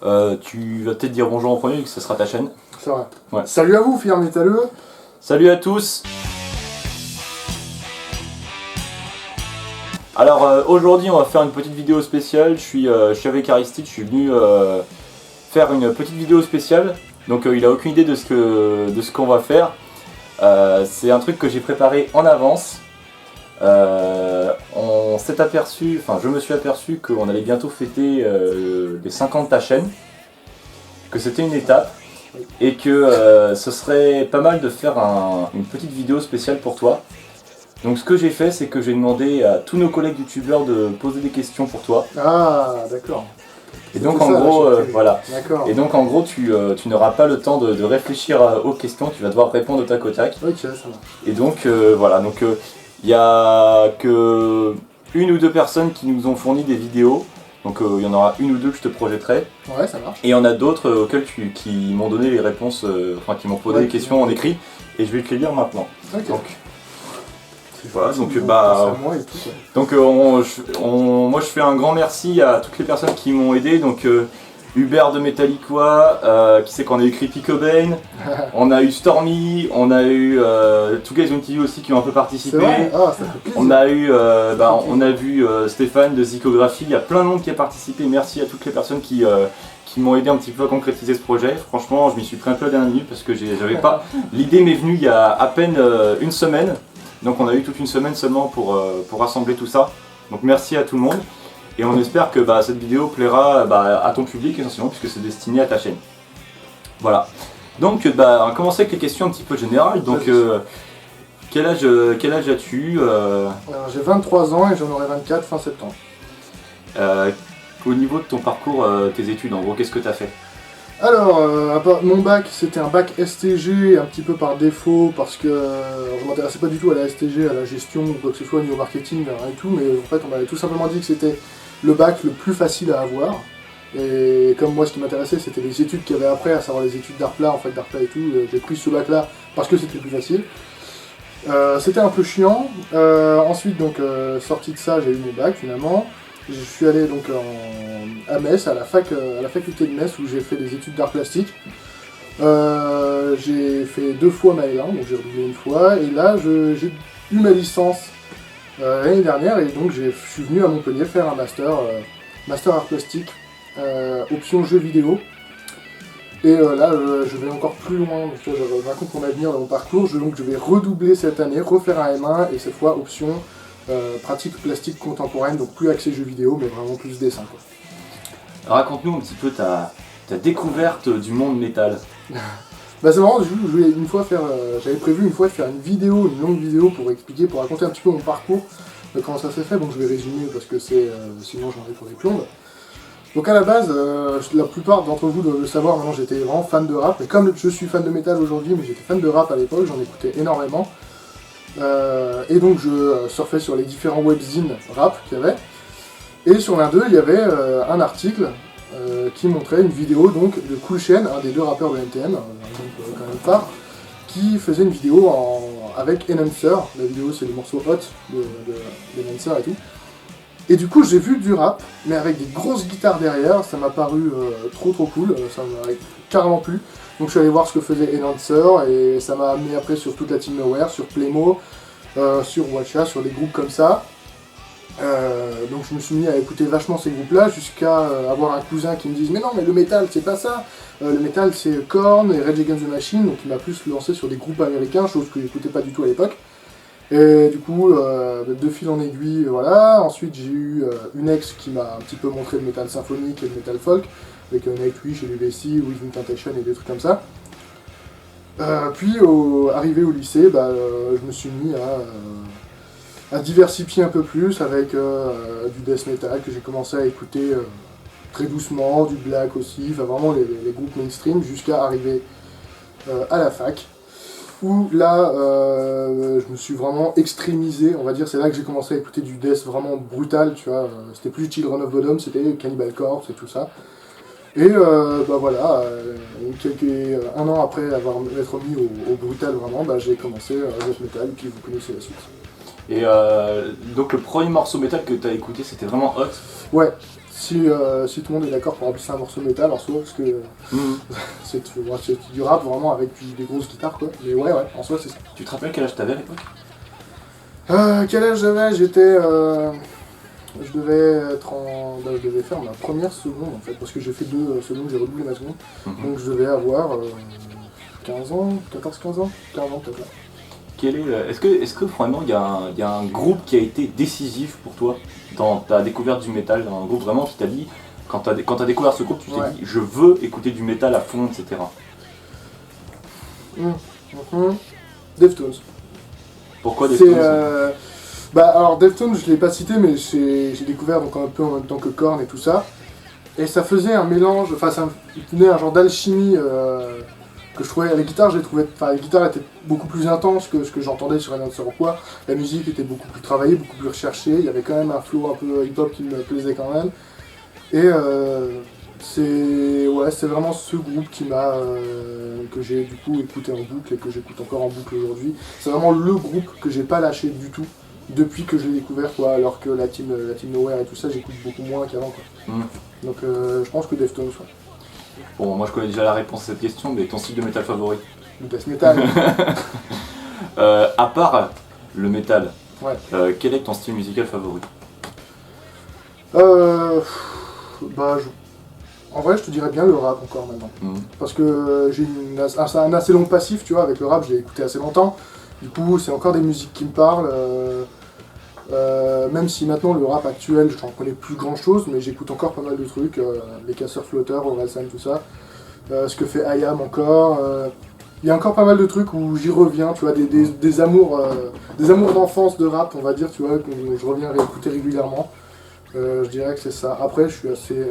Tu vas peut-être dire bonjour en premier vu que ce sera ta chaîne. C'est vrai. Ouais. Salut à vous, fiers métalleux. Salut à tous. Alors aujourd'hui on va faire une petite vidéo spéciale. Je suis avec Aristide, je suis venu faire une petite vidéo spéciale. Donc il a aucune idée de ce qu'on va faire. C'est un truc que j'ai préparé en avance. On s'est aperçu, enfin je me suis aperçu qu'on allait bientôt fêter les 5 ans de ta chaîne, que c'était une étape et que ce serait pas mal de faire une petite vidéo spéciale pour toi. Donc ce que j'ai fait, c'est que j'ai demandé à tous nos collègues youtubeurs de poser des questions pour toi. Ah d'accord. Et donc en gros, voilà. D'accord. Et donc en gros, tu n'auras pas le temps de réfléchir aux questions, tu vas devoir répondre au tac au tac. Ok, ça marche. Et donc voilà, donc il y a que une ou deux personnes qui nous ont fourni des vidéos. Donc il y en aura une ou deux que je te projetterai. Ouais, ça marche. Et il y en a d'autres auxquels qui m'ont donné les réponses, enfin qui m'ont posé des questions en écrit. Et je vais te les lire maintenant. Ok. Donc voilà, donc moi je fais un grand merci à toutes les personnes qui m'ont aidé. Donc Hubert de Metallica, qui c'est qu'on a eu Creepy Cobain, on a eu Stormy, on a eu Two Guys on TV aussi qui ont un peu participé. Ah, ça fait plaisir. On a eu, on a vu Stéphane de Zicographie, il y a plein de monde qui a participé. Merci à toutes les personnes qui m'ont aidé un petit peu à concrétiser ce projet. Franchement, je m'y suis pris un peu à la dernière minute parce que j'avais pas. L'idée m'est venue il y a à peine une semaine. Donc on a eu toute une semaine seulement pour rassembler tout ça. Donc merci à tout le monde. Et on espère que cette vidéo plaira à ton public essentiellement puisque c'est destiné à ta chaîne. Voilà. Donc on va commencer avec les questions un petit peu générales. Donc quel âge as-tu Alors j'ai 23 ans et j'en aurai 24 fin septembre. Au niveau de ton parcours, tes études, en gros, qu'est-ce que tu as fait? Alors, mon bac, c'était un bac STG, un petit peu par défaut, parce que je m'intéressais pas du tout à la STG, à la gestion, ou quoi que ce soit, au niveau marketing, rien et tout, mais en fait, on m'avait tout simplement dit que c'était le bac le plus facile à avoir. Et comme moi, ce qui m'intéressait, c'était les études qu'il y avait après, à savoir les études d'ARPLA, en fait, d'ARPLA et tout, j'ai pris ce bac-là parce que c'était le plus facile. C'était un peu chiant. Ensuite, donc, sorti de ça, j'ai eu mon bac, finalement. Je suis allé donc à Metz, à la faculté de Metz où j'ai fait des études d'art plastique. J'ai fait 2 fois ma L1, donc j'ai redoublé une fois, et là j'ai eu ma licence l'année dernière, et donc je suis venu à Montpellier faire un master art plastique, option jeux vidéo. Et là je vais encore plus loin, donc je raconte mon avenir dans mon parcours, donc je vais redoubler cette année, refaire un M1, et cette fois option pratique plastique contemporaine, donc plus axé jeux vidéo, mais vraiment plus dessin, quoi. Raconte-nous un petit peu ta découverte du monde métal. C'est marrant, j'avais prévu une fois de faire une longue vidéo pour expliquer, pour raconter un petit peu mon parcours, comment ça s'est fait, donc je vais résumer parce que sinon j'en ai pour des plombes. Donc à la base, la plupart d'entre vous doivent le savoir, maintenant j'étais vraiment fan de rap, et comme je suis fan de métal aujourd'hui, mais j'étais fan de rap à l'époque, j'en écoutais énormément. Et donc je surfais sur les différents webzines rap qu'il y avait, et sur l'un d'eux il y avait un article qui montrait une vidéo donc de Cool Chain, un des 2 rappeurs de NTM, quand même phare, qui faisait une vidéo avec Enhancer. La vidéo c'est le morceau Hot d'Enhancer et tout. Et du coup j'ai vu du rap, mais avec des grosses guitares derrière, ça m'a paru trop cool, ça m'a carrément plu. Donc je suis allé voir ce que faisait Enhancer, et ça m'a amené après sur toute la Team Nowhere, sur Playmo, sur Watcha, sur des groupes comme ça. Donc je me suis mis à écouter vachement ces groupes-là, jusqu'à avoir un cousin qui me dise « Mais non, mais le métal, c'est pas ça, le métal c'est Korn et Rage Against the Machine », donc il m'a plus lancé sur des groupes américains, chose que j'écoutais pas du tout à l'époque. Et du coup, de fil en aiguille, voilà. Ensuite j'ai eu une ex qui m'a un petit peu montré le métal symphonique et le métal folk, avec Nightwish et Lunacy, Within Temptation et des trucs comme ça. Puis, arrivé au lycée, je me suis mis à diversifier un peu plus avec du death metal que j'ai commencé à écouter très doucement, du black aussi, enfin vraiment les groupes mainstream, jusqu'à arriver à la fac, où là, je me suis vraiment extrémisé, on va dire, c'est là que j'ai commencé à écouter du death vraiment brutal, tu vois, c'était plus Children of Bodom, c'était Cannibal Corpse et tout ça. Et voilà, un an après m'être mis au brutal vraiment, j'ai commencé death metal, et puis vous connaissez la suite. Et donc le premier morceau métal que tu as écouté, c'était vraiment Hot? Ouais, Si tout le monde est d'accord pour appeler ça un morceau métal en soi, parce que c'est du rap vraiment avec des grosses guitares quoi. Mais ouais, en soi c'est ça. Tu te rappelles quel âge t'avais à l'époque? Quel âge j'avais? Je devais être je devais faire ma première seconde en fait, parce que j'ai fait 2 secondes, j'ai redoublé ma seconde. Donc je devais avoir 15 ans, 14-15 ans, 15 ans peut-être là. Est-ce que vraiment il y a un groupe qui a été décisif pour toi dans ta découverte du métal, un groupe vraiment qui t'a dit, quand t'as découvert ce groupe, tu t'es dit je veux écouter du métal à fond, etc. Deftones. Pourquoi Deftones? Alors Deftones je l'ai pas cité mais j'ai découvert donc un peu en même temps que Korn et tout ça. Et ça faisait un mélange, enfin ça tenait un genre d'alchimie que je trouvais, la guitare la guitare était beaucoup plus intense que ce que j'entendais sur Alliance Iroquois. La musique était beaucoup plus travaillée, beaucoup plus recherchée, il y avait quand même un flow un peu hip-hop qui me plaisait quand même. Et c'est vraiment ce groupe que j'ai du coup écouté en boucle et que j'écoute encore en boucle aujourd'hui. C'est vraiment le groupe que j'ai pas lâché du tout depuis que je l'ai découvert quoi, alors que la team Nowhere et tout ça j'écoute beaucoup moins qu'avant quoi. Donc je pense que Deftones ouais. Bon, moi je connais déjà la réponse à cette question, mais ton style de métal favori? Le death metal. À part le métal, quel est ton style musical favori? En vrai, je te dirais bien le rap encore maintenant. Parce que j'ai un assez long passif, tu vois, avec le rap, je l'ai écouté assez longtemps. Du coup, c'est encore des musiques qui me parlent. Même si maintenant le rap actuel, j'en connais plus grand chose, mais j'écoute encore pas mal de trucs. Les Casseurs Flotteurs, Orelsan, tout ça. Ce que fait IAM encore. Il y a encore pas mal de trucs où j'y reviens, tu vois, des amours d'enfance de rap, on va dire, tu vois, que je reviens réécouter régulièrement. Je dirais que c'est ça. Après, je suis assez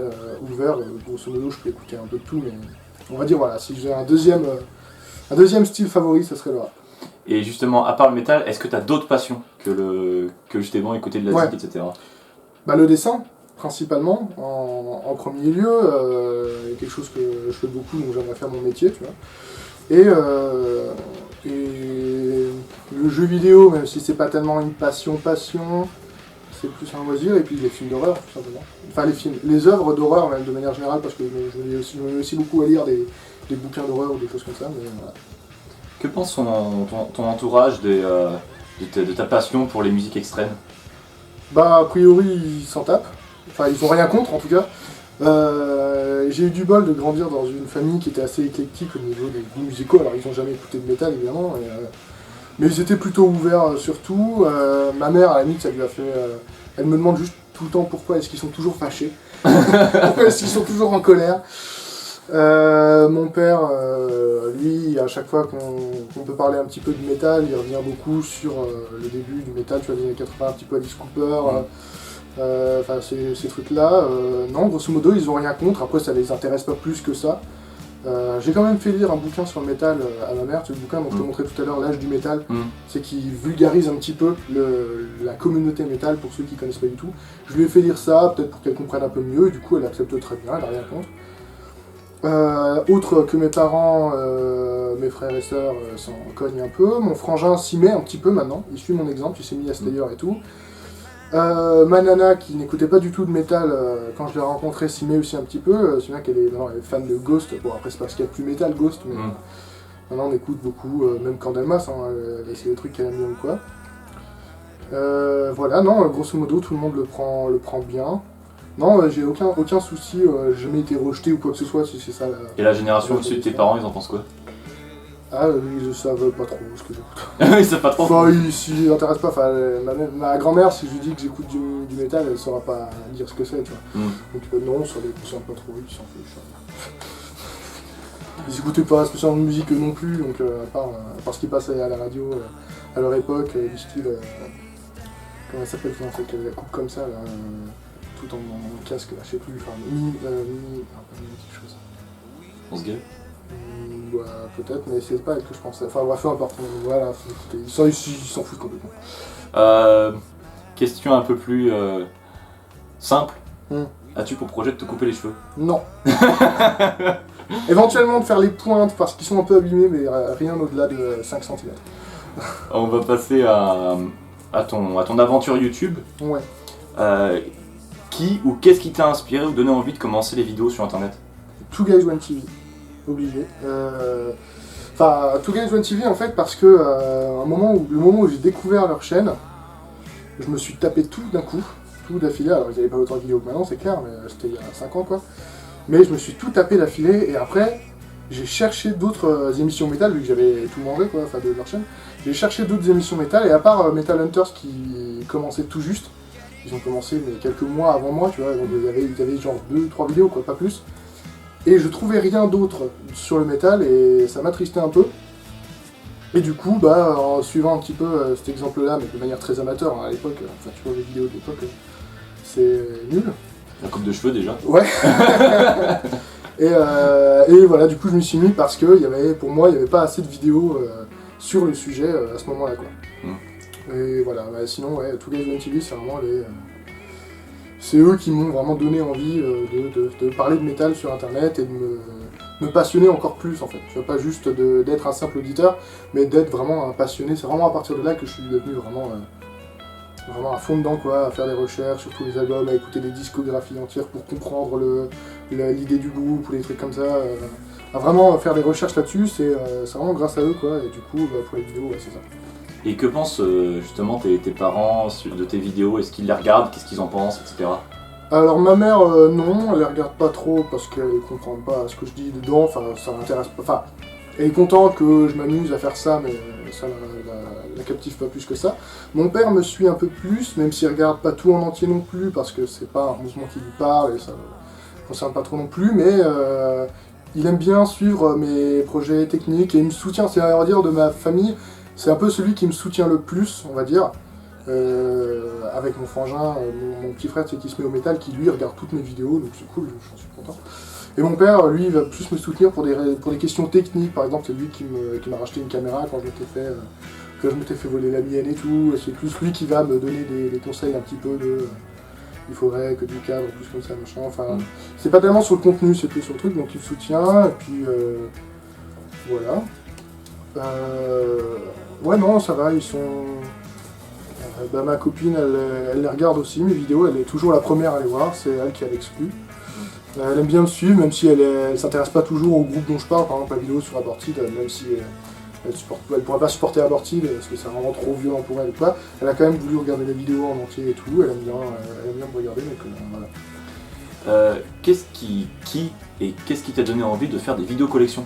ouvert, grosso modo, je peux écouter un peu de tout, mais on va dire, voilà, si j'ai un deuxième style favori, ça serait le rap. Et justement, à part le métal, est-ce que tu as d'autres passions que justement écouter de la musique, etc. Le dessin, principalement, en premier lieu, quelque chose que je fais beaucoup, donc j'aimerais faire mon métier, tu vois. Et le jeu vidéo, même si c'est pas tellement une passion, c'est plus un loisir, et puis les films d'horreur, tout simplement. Enfin, les œuvres d'horreur, même de manière générale, parce que je me mets aussi beaucoup à lire des bouquins d'horreur ou des choses comme ça, mais voilà. Que pense ton entourage de ta passion pour les musiques extrêmes? A priori, ils s'en tapent. Enfin, ils ont rien contre, en tout cas. J'ai eu du bol de grandir dans une famille qui était assez éclectique au niveau des goûts musicaux. Alors, ils n'ont jamais écouté de métal, évidemment. Mais ils étaient plutôt ouverts sur tout. Ma mère, à la limite, ça lui a fait... elle me demande juste tout le temps pourquoi est-ce qu'ils sont toujours fâchés. Pourquoi est-ce qu'ils sont toujours en colère. Mon père, lui, à chaque fois qu'on peut parler un petit peu de métal, il revient beaucoup sur le début du métal, tu vois, les années 80, un petit peu Alice Cooper, enfin ces trucs-là. Non, grosso modo, ils ont rien contre, après ça les intéresse pas plus que ça. J'ai quand même fait lire un bouquin sur le métal à ma mère, c'est le bouquin dont je te montrais tout à l'heure, L'âge du métal, c'est qui vulgarise un petit peu la communauté métal pour ceux qui connaissent pas du tout. Je lui ai fait lire ça, peut-être pour qu'elle comprenne un peu mieux, et du coup elle accepte très bien, elle a rien contre. Autre que mes parents, mes frères et sœurs s'en cognent un peu. Mon frangin s'y met un petit peu maintenant, il suit mon exemple, il s'est mis à Slayer et tout. Ma nana qui n'écoutait pas du tout de métal, quand je l'ai rencontrée s'y met aussi un petit peu. C'est bien qu'elle est fan de Ghost, bon après c'est parce qu'il n'y a plus métal Ghost, mais maintenant on écoute beaucoup, même Candlemas, c'est des trucs qu'elle aime bien ou quoi. Voilà, non, grosso modo tout le monde le prend bien. Non, j'ai aucun souci, j'ai jamais été rejeté ou quoi que ce soit, si c'est ça. Et la génération au-dessus de tes parents, ils en pensent quoi? Ah, ils savent pas trop ce que j'écoute. Ils savent pas trop? Enfin, ils s'y intéressent pas. Enfin, ma grand-mère, si je lui dis que j'écoute du métal, elle saura pas dire ce que c'est, tu vois. Donc non, ça les concerne pas trop, ils s'en fichent. Ils écoutaient pas spécialement de musique non plus, donc à part ce qui passait à la radio à leur époque, du style... comment ça s'appelle, qui avait la coupe comme ça, là, tout en casque, là, je sais plus, enfin, quelque chose. On se gueule? Peut-être, mais c'est pas elle que je pensais. Enfin bref, peu importe, voilà, ils s'en foutent complètement. Question un peu plus simple. As-tu pour projet de te couper les cheveux? Non. Éventuellement de faire les pointes parce qu'ils sont un peu abîmés, mais rien au-delà de 5 cm. On va passer à ton aventure YouTube. Ouais. qui ou qu'est-ce qui t'a inspiré ou donné envie de commencer les vidéos sur internet? Two Guys One TV, obligé. Enfin, Two Guys One TV en fait parce que le moment où j'ai découvert leur chaîne, je me suis tapé tout d'un coup, tout d'affilée. Alors ils n'avaient pas autant de vidéos que maintenant, c'est clair, mais c'était il y a 5 ans quoi. Mais je me suis tout tapé d'affilée et après j'ai cherché d'autres émissions métal vu que j'avais tout mangé quoi, enfin de leur chaîne. J'ai cherché d'autres émissions métal et à part Metal Hunters qui commençait tout juste, ils ont commencé mais quelques mois avant moi, tu vois, donc il y avait genre 2-3 vidéos quoi, pas plus. Et je trouvais rien d'autre sur le métal et ça m'attristait un peu. Et du coup, en suivant un petit peu cet exemple-là, mais de manière très amateur hein, à l'époque, enfin tu vois les vidéos de l'époque, c'est nul. La coupe de cheveux déjà. Ouais. et voilà, du coup je m'y suis mis parce que pour moi il n'y avait pas assez de vidéos sur le sujet à ce moment-là quoi. Et voilà, sinon ouais, Two Guys One TV c'est vraiment c'est eux qui m'ont vraiment donné envie de parler de métal sur internet et de me passionner encore plus en fait. Tu vois, pas juste d'être un simple auditeur, mais d'être vraiment un passionné. C'est vraiment à partir de là que je suis devenu vraiment à fond dedans quoi, à faire des recherches sur tous les albums, à écouter des discographies entières pour comprendre l'idée du groupe ou des trucs comme ça. À vraiment faire des recherches là-dessus, c'est vraiment grâce à eux quoi, et du coup pour les vidéos, ouais, c'est ça. Et que pensent justement tes parents de tes vidéos? Est-ce qu'ils les regardent? Qu'est-ce qu'ils en pensent, etc. Alors ma mère, non, elle les regarde pas trop parce qu'elle ne comprend pas ce que je dis dedans, enfin ça l'intéresse pas. Enfin, elle est contente que je m'amuse à faire ça, mais ça la captive pas plus que ça. Mon père me suit un peu plus, même s'il regarde pas tout en entier non plus, parce que c'est pas un mouvement qui lui parle et ça ne concerne pas trop non plus, mais il aime bien suivre mes projets techniques et il me soutient, c'est à dire de ma famille, c'est un peu celui qui me soutient le plus, on va dire. Avec mon frangin, mon petit frère qui se met au métal, qui lui regarde toutes mes vidéos, donc c'est cool, j'en suis content. Et mon père, lui, il va plus me soutenir pour des questions techniques, par exemple, c'est lui qui m'a racheté une caméra quand je m'étais fait voler la mienne et tout, c'est plus lui qui va me donner des conseils un petit peu il faudrait que du cadre, plus comme ça, machin, enfin, c'est pas tellement sur le contenu, c'est plus sur le truc, donc il me soutient, et puis voilà. Ouais, non, ça va, ils sont... ma copine, elle les regarde aussi, mes vidéos, elle est toujours la première à les voir, c'est elle qui a l'exclu. Elle aime bien me suivre, même si elle s'intéresse pas toujours au groupe dont je parle, par exemple la vidéo sur Aborted, même si elle pourrait pas supporter Aborted, parce que c'est vraiment trop violent pour elle ou quoi. Elle a quand même voulu regarder les vidéos en entier et tout, elle aime bien me regarder, donc voilà. Qu'est-ce qui t'a donné envie de faire des vidéos collections?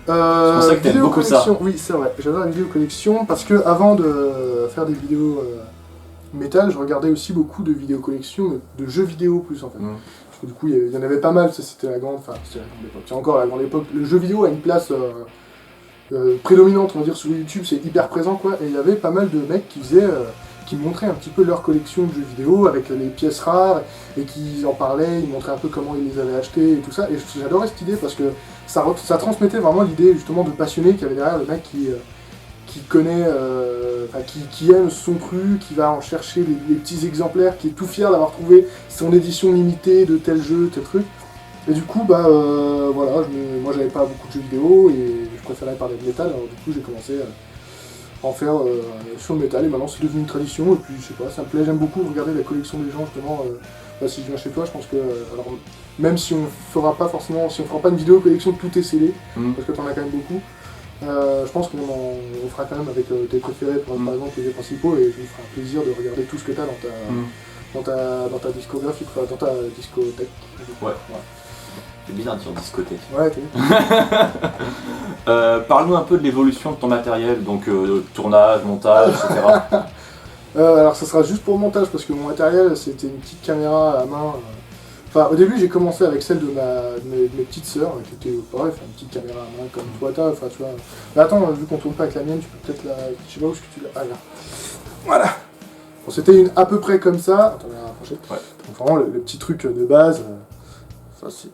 C'est pour ça que t'aimes beaucoup ça. Oui, c'est vrai, j'adore la vidéo collection parce que avant de faire des vidéos métal, je regardais aussi beaucoup de vidéos collection, de jeux vidéo plus en fait. Parce que du coup, il y en avait pas mal, c'était la grande époque. C'est encore la grande époque. Le jeu vidéo a une place prédominante, on va dire, sur YouTube, c'est hyper présent quoi. Et il y avait pas mal de mecs qui montraient un petit peu leur collection de jeux vidéo avec les pièces rares et qui en parlaient, ils montraient un peu comment ils les avaient achetés et tout ça. Et j'adorais cette idée parce que ça transmettait vraiment l'idée justement de passionné qu'il y avait derrière le mec qui connaît, qui aime son truc, qui va en chercher les petits exemplaires, qui est tout fier d'avoir trouvé son édition limitée de tel jeu, tel truc. Et du coup, voilà, moi j'avais pas beaucoup de jeux vidéo et je préférais parler de métal, alors du coup j'ai commencé à en faire sur le métal et maintenant c'est devenu une tradition et puis je sais pas, ça me plaît, j'aime beaucoup regarder la collection des gens justement. Si je viens chez toi, je pense que alors, même si on fera pas une vidéo collection de tous tes CD, parce que t'en as quand même beaucoup, je pense qu'on fera quand même avec tes préférés, par exemple les principaux, et je me ferai un plaisir de regarder tout ce que t'as dans ta discographie, dans ta discothèque. Ouais. C'est bizarre de dire discothèque. Ouais, parle-nous un peu de l'évolution de ton matériel, donc tournage, montage, etc. Alors ça sera juste pour le montage, parce que mon matériel c'était une petite caméra à main. Enfin, au début j'ai commencé avec celle de mes petites sœurs, qui était pareil, une petite caméra à main comme toi t'as, enfin tu vois. Mais attends, vu qu'on tourne pas avec la mienne, tu peux peut-être la... Je sais pas où est-ce que tu l'as... Ah là. Voilà. Bon, c'était une à peu près comme ça. Attends, on va rapprocher. Ouais. Donc vraiment le petit truc de base. Ça c'est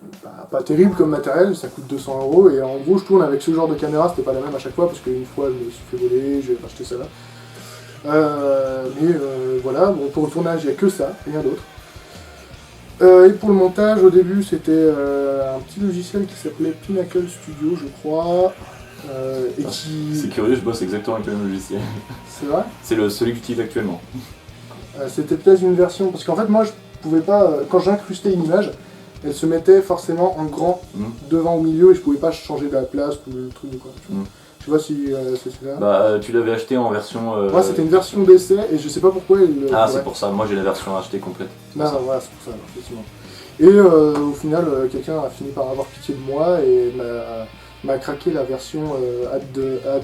pas terrible comme matériel, ça coûte 200 €, et en gros je tourne avec ce genre de caméra, c'était pas la même à chaque fois, parce qu'une fois je me suis fait voler, j'ai racheté ça là. Voilà, bon, pour le tournage il n'y a que ça, rien d'autre. Et pour le montage, au début c'était un petit logiciel qui s'appelait Pinnacle Studio, je crois. C'est curieux, je bosse exactement avec le même logiciel. C'est vrai? C'est celui que j'utilise actuellement. C'était peut-être une version, parce qu'en fait moi je pouvais pas, quand j'incrustais une image, elle se mettait forcément en grand devant au milieu et je pouvais pas changer de la place ou le truc ou quoi. Je sais pas si c'est ça. Bah tu l'avais acheté en version... Moi c'était une version d'essai et je sais pas pourquoi c'est pour ça, moi j'ai la version achetée complète. Non, voilà, c'est pour ça, effectivement. Et au final, quelqu'un a fini par avoir pitié de moi et m'a craqué la version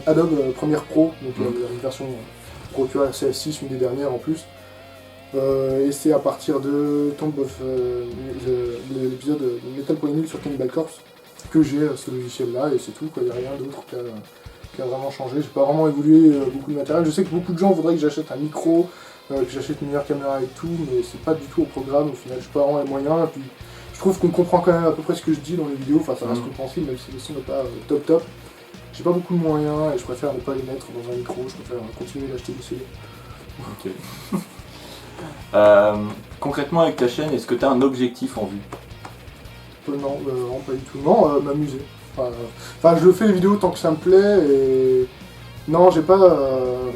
Adobe Premiere Pro, donc une version Pro, tu vois, CS6, une des dernières en plus. Et c'est à partir de Tomb of l'épisode de Metal.nil sur Cannibal Corpse que j'ai ce logiciel-là et c'est tout, il n'y a rien d'autre qui a vraiment changé. J'ai pas vraiment évolué beaucoup de matériel. Je sais que beaucoup de gens voudraient que j'achète un micro, que j'achète une meilleure caméra et tout, mais c'est pas du tout au programme. Au final, je pas vraiment les moyens. Et puis, je trouve qu'on comprend quand même à peu près ce que je dis dans les vidéos. Enfin, ça reste compréhensible, même si le son n'est pas top. J'ai pas beaucoup de moyens et je préfère ne pas les mettre dans un micro. Je préfère continuer d'acheter du CD. Ok. Concrètement, avec ta chaîne, est-ce que tu as un objectif en vue? Non, pas du tout. Non, m'amuser. Enfin, je fais les vidéos tant que ça me plaît et. Non, j'ai pas.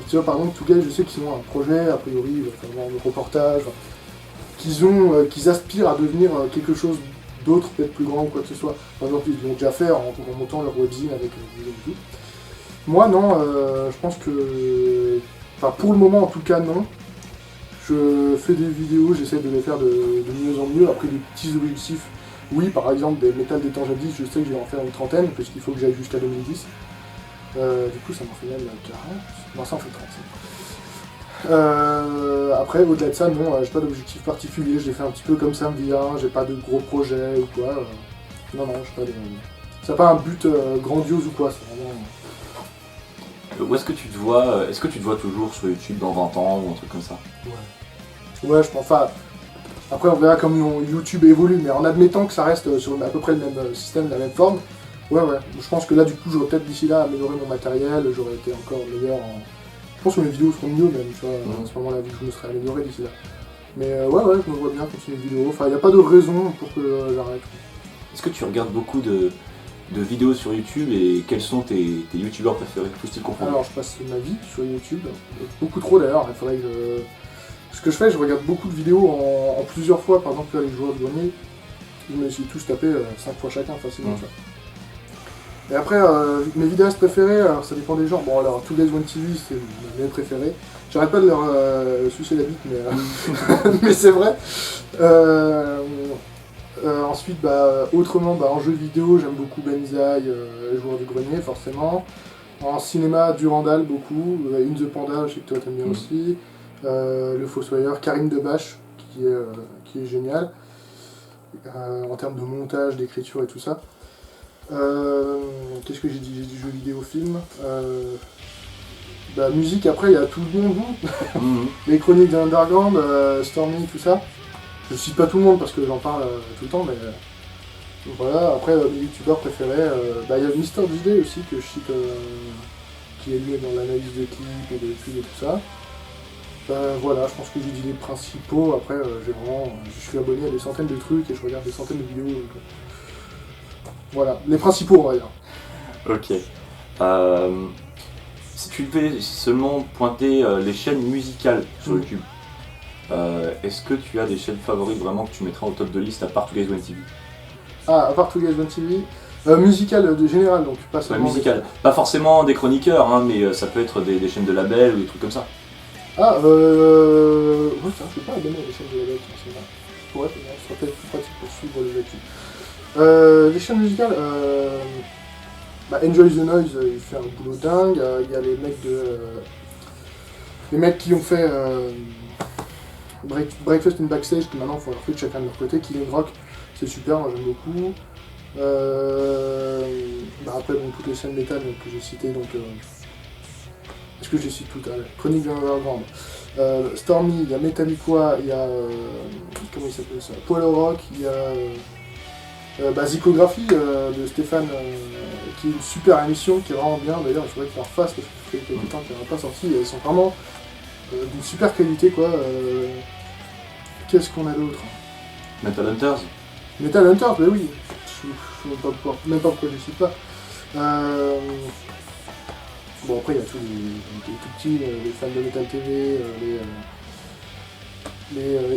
Tu vois, par exemple, Touguet, je sais qu'ils ont un projet, a priori, ils vont faire un reportage, qu'ils aspirent à devenir quelque chose d'autre, peut-être plus grand ou quoi que ce soit. Par exemple, ils l'ont déjà fait en montant leur webzine avec des vidéos et tout. Moi, non, je pense que. Enfin, pour le moment, en tout cas, non. Je fais des vidéos, j'essaie de les faire de mieux en mieux. Après, des petits objectifs. Oui, par exemple, des métal des temps jadis, je sais que je vais en faire une trentaine, parce qu'il faut que j'aille jusqu'à 2010. Du coup, ça m'en fait même 40. Non, ça en fait 35. Après, au-delà de ça, non, j'ai pas d'objectif particulier. Je les fais un petit peu comme ça me vient. J'ai pas de gros projets ou quoi. Non, j'ai pas de. Ça n'a pas un but grandiose ou quoi. C'est vraiment. Où est-ce que tu te vois? Est-ce que tu te vois toujours sur YouTube dans 20 ans ou un truc comme ça? Ouais, je pense. Enfin, après, on verra comment YouTube évolue, mais en admettant que ça reste sur à peu près le même système, la même forme. Ouais. Je pense que là, du coup, j'aurais peut-être d'ici là amélioré mon matériel, j'aurais été encore meilleur en. Je pense que mes vidéos seront mieux même, tu vois, à ce moment-là, vu que je me serais amélioré d'ici là. Mais ouais, je me vois bien continuer les vidéos. Enfin, il n'y a pas de raison pour que j'arrête. Est-ce que tu regardes beaucoup de vidéos sur YouTube et quels sont tes youtubeurs préférés, tout style confondu? Alors, je passe ma vie sur YouTube, beaucoup trop d'ailleurs, il faudrait que je. Ce que je fais, je regarde beaucoup de vidéos en plusieurs fois, par exemple, là, les joueurs de grenier, je me suis tous tapé 5 fois chacun facilement, tu vois. Et après, mes vidéastes préférés, alors ça dépend des gens. Bon, alors, Today's One TV, c'est mes préférés. J'arrête pas de leur sucer la bite, mais, mais c'est vrai. Ensuite, autrement, en jeu vidéo, j'aime beaucoup Benzaï, joueur du grenier, forcément. En cinéma, Durandal, beaucoup. In the Panda, je sais que toi t'aimes bien aussi. Le Fossoyeur, Karim Debache, qui est génial. En termes de montage, d'écriture et tout ça. Qu'est-ce que j'ai dit? J'ai dit jeux vidéo, film. Musique, après, il y a tout le monde. Les Chroniques d'Underground, Stormy, tout ça. Je cite pas tout le monde parce que j'en parle tout le temps, mais voilà. Après, mes youtubeurs préférés, il y a Mister JD aussi que je cite, qui est lui dans l'analyse de clips et de pubs et tout ça. Voilà, je pense que j'ai dit les principaux. Après, je suis abonné à des centaines de trucs et je regarde des centaines de vidéos. Donc, voilà, les principaux, on va dire. Ok. Si tu devais seulement pointer les chaînes musicales sur YouTube, est-ce que tu as des chaînes favorites vraiment que tu mettras au top de liste à part Today's One TV? À part Today's One TV, musical de général, donc pas seulement. Musical. Pas forcément des chroniqueurs, hein, mais ça peut être des chaînes de label ou des trucs comme ça. Ouais, ça, je suis pas abonné à des chaînes de label, c'est vrai. Ouais, ça serait peut-être plus pratique pour suivre les actus. Les chaînes musicales, Enjoy the Noise, il fait un boulot dingue. Il y a les mecs qui ont fait Breakfast in Backstage, qui maintenant font leur truc chacun de leur côté. Killing Rock, c'est super, moi j'aime beaucoup. Après, toutes les chaînes métal que j'ai citées, donc. Est-ce que j'ai cité tout à l'heure? Chronique d'un Underground. Stormy, il y a Metallica, il y a. Comment il s'appelle ça? Poil au Rock, il y a. Zicographie de Stéphane, qui est une super émission, qui est vraiment bien. D'ailleurs, il faudrait qu'il en refasse parce que ça fait quelques temps qu'elle n'a pas sorti. Et elles sont vraiment d'une super qualité, quoi. Qu'est-ce qu'on a d'autre? Metal Hunters. Metal Hunters, bah oui. Je ne sais même pas pourquoi je ne cite pas. Bon, après, il y a tous les tout petits, les fans de Metal TV,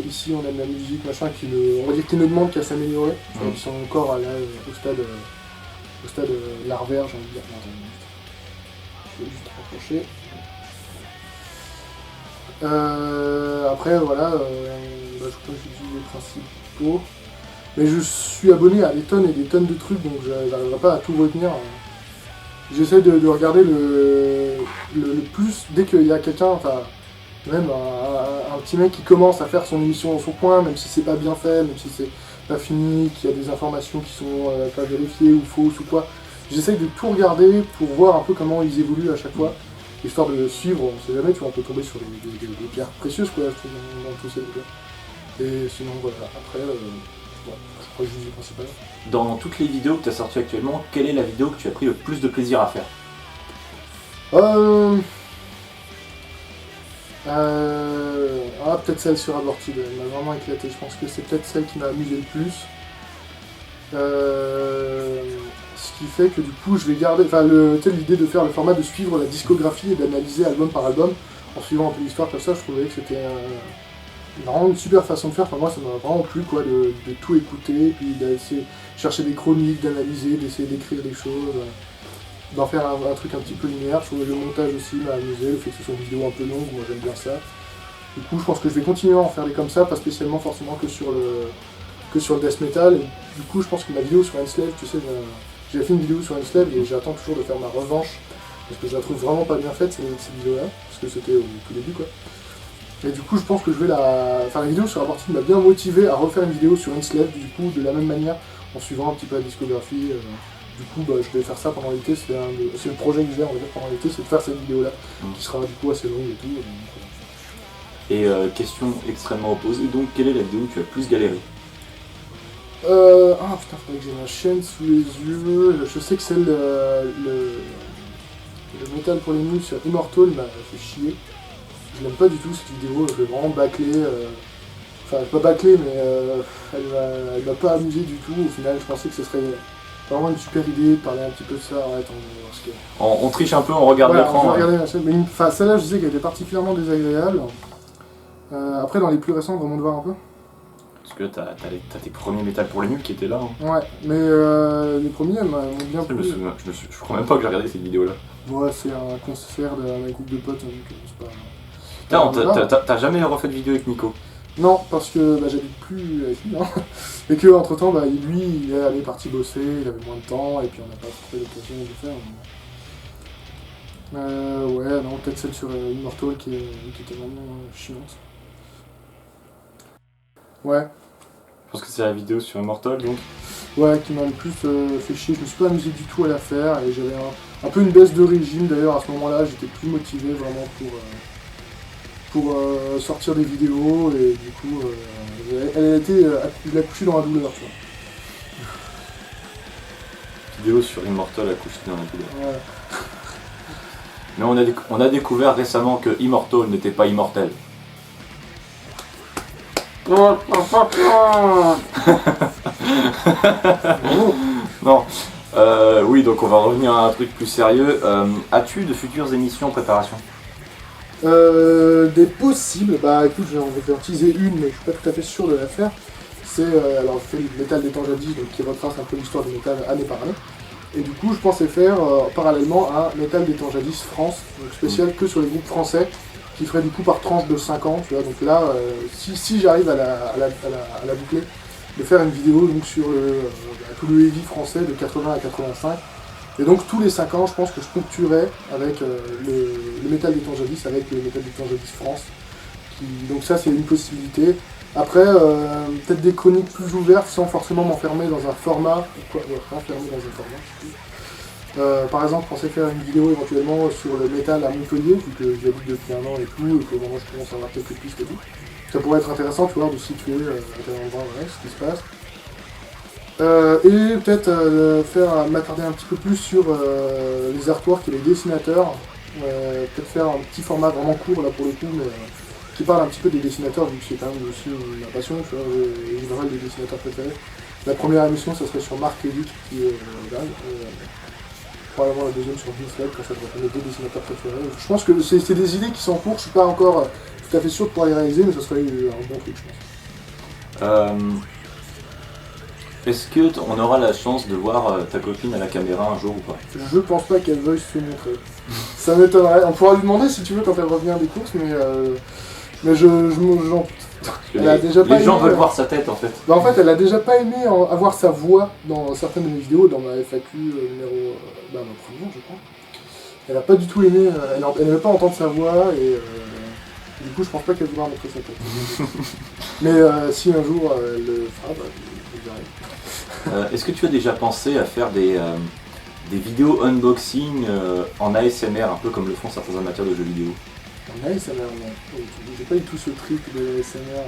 ici on aime la musique, machin, on va dire qu'ils ne demandent qu'à s'améliorer. Ils sont encore au stade larvaire, j'ai envie de dire. Je vais juste rapprocher. Après, voilà, je crois que j'ai dit les principaux. Mais je suis abonné à des tonnes et des tonnes de trucs, donc j'arriverai pas à tout retenir. J'essaie de regarder le plus, dès qu'il y a quelqu'un, enfin, même un petit mec qui commence à faire son émission dans son coin, même si c'est pas bien fait, même si c'est pas fini, qu'il y a des informations qui sont pas vérifiées ou fausses ou quoi. J'essaie de tout regarder pour voir un peu comment ils évoluent à chaque fois, histoire de suivre, on sait jamais, tu vois, on peut tomber sur des pierres précieuses, quoi, je trouve, dans tous ces trucs-là. Et sinon, voilà, après, je crois que je dis le principal. Dans toutes les vidéos que tu as sorties actuellement, quelle est la vidéo que tu as pris le plus de plaisir à faire? Peut-être celle sur Aborted, elle m'a vraiment éclaté. Je pense que c'est peut-être celle qui m'a amusé le plus. Ce qui fait que du coup, je vais garder. Enfin, l'idée de faire le format de suivre la discographie et d'analyser album par album en suivant un peu l'histoire comme ça, je trouvais que c'était vraiment une super façon de faire. Enfin, moi, ça m'a vraiment plu, quoi, de tout écouter, puis d'essayer de chercher des chroniques, d'analyser, d'essayer d'écrire des choses. D'en faire un truc un petit peu linéaire. Je trouvais le montage aussi m'a amusé, le fait que ce soit une vidéo un peu longue, moi j'aime bien ça. Du coup, je pense que je vais continuer à en faire des comme ça, pas spécialement forcément que sur le death metal. Et du coup, je pense que ma vidéo sur Enslaved, tu sais, j'ai fait une vidéo sur Enslaved et j'attends toujours de faire ma revanche, parce que je la trouve vraiment pas bien faite, cette vidéo-là, parce que c'était au tout début, quoi. Et du coup, je pense que je vais la vidéo sur Aborted m'a bien motivé à refaire une vidéo sur Enslaved, du coup, de la même manière, en suivant un petit peu la discographie. Du coup, je vais faire ça pendant l'été, c'est le projet que j'ai, on va dire, pendant l'été, c'est de faire cette vidéo-là, qui sera du coup assez longue et tout. Et question extrêmement opposée, donc quelle est la vidéo où tu as le plus galéré? Putain, faudrait que j'ai ma chaîne sous les yeux. Je sais que celle, le métal pour les nuls sur Immortal m'a fait chier. Je l'aime pas du tout cette vidéo, je l'ai vraiment bâclée. Enfin, pas bâclée, mais elle m'a pas amusé du tout. Au final, je pensais que ce serait vraiment une super idée de parler un petit peu de ça. Ouais, attends, parce que... on triche un peu, on regarde l'écran. On va regarder ma chaîne, mais celle-là, je sais qu'elle était particulièrement désagréable. Après, dans les plus récents, vraiment de voir un peu. Parce que t'as tes premiers métal pour les nuls qui étaient là. Hein. Ouais, mais les premiers, elles m'ont bien plu. Je crois même pas que j'ai regardé cette vidéo-là. Ouais, c'est un concert d'un groupe de potes, donc c'est pas... T'as jamais refait de vidéo avec Nico? Non, parce que j'habite plus avec lui, hein. Et que entre temps, lui, il est parti bosser, il avait moins de temps, et puis on n'a pas trouvé l'occasion de le faire. Ouais, non, peut-être celle sur Immortal qui était vraiment chiante. Ouais. Je pense que c'est la vidéo sur Immortal, donc. Ouais, qui m'a le plus fait chier. Je me suis pas amusé du tout à la faire, et j'avais un peu une baisse de régime d'ailleurs à ce moment-là, j'étais plus motivé vraiment pour sortir des vidéos, et du coup, elle a été accouchée dans la douleur, tu vois. Vidéo sur Immortal accouchée dans la douleur. Ouais. Mais on a découvert récemment que Immortal n'était pas immortel. Non. Oui, donc on va revenir à un truc plus sérieux. As-tu de futures émissions en préparation? Des possibles, écoute, je vais en teaser une, mais je suis pas tout à fait sûr de la faire. C'est, alors je fais le métal des temps jadis, donc qui retrace un peu l'histoire du métal année par année. Et du coup, je pensais faire parallèlement un métal des temps jadis France, donc spécial que sur les groupes français, qui ferait du coup par tranche de 5 ans, tu vois. Donc là, si j'arrive à la boucler, de faire une vidéo donc, sur tout le heavy français de 80 à 85. Et donc tous les 5 ans, je pense que je ponctuerai avec le métal des temps jadis, avec le métal des temps jadis France. Donc ça, c'est une possibilité. Après, peut-être des chroniques plus ouvertes sans forcément m'enfermer dans un format. Par exemple, je pensais faire une vidéo éventuellement sur le métal à Montpellier, vu que j'habite depuis un an et tout, et que maintenant je commence à avoir quelques pistes et tout. Ça pourrait être intéressant, tu vois, de situer à quel endroit ce qui se passe. Et peut-être m'attarder un petit peu plus sur les artworks et les dessinateurs. Peut-être faire un petit format vraiment court là pour le coup, mais qui parle un petit peu des dessinateurs, vu que c'est quand même aussi ma passion, tu vois, j'ai une vraie des dessinateurs préférés. La première émission, ça serait sur Marc Elic, qui est dingue. probablement la deuxième sur Vince quand ça devrait être mes 2 dessinateurs préférés. Je pense que c'est des idées qui sont en cours, je suis pas encore tout à fait sûr de pouvoir les réaliser, mais ça serait un bon truc, je pense. Est-ce que on aura la chance de voir ta copine à la caméra un jour ou pas? Je pense pas qu'elle veuille se montrer. Ça m'étonnerait. On pourra lui demander si tu veux quand elle revient des courses, mais j'en les gens veulent voir sa tête en fait. Bah en fait, elle a déjà pas aimé avoir sa voix dans certaines de mes vidéos, dans ma FAQ numéro... ma première, je crois. Elle a pas du tout aimé, elle n'aimait pas entendre sa voix, et du coup, je pense pas qu'elle voudra montrer sa tête. Mais si un jour elle le fera, bah, je dirai. Est-ce que tu as déjà pensé à faire des vidéos unboxing en ASMR, un peu comme le font certains amateurs de jeux vidéo? En ASMR, non. J'ai pas du tout ce truc de l'ASMR.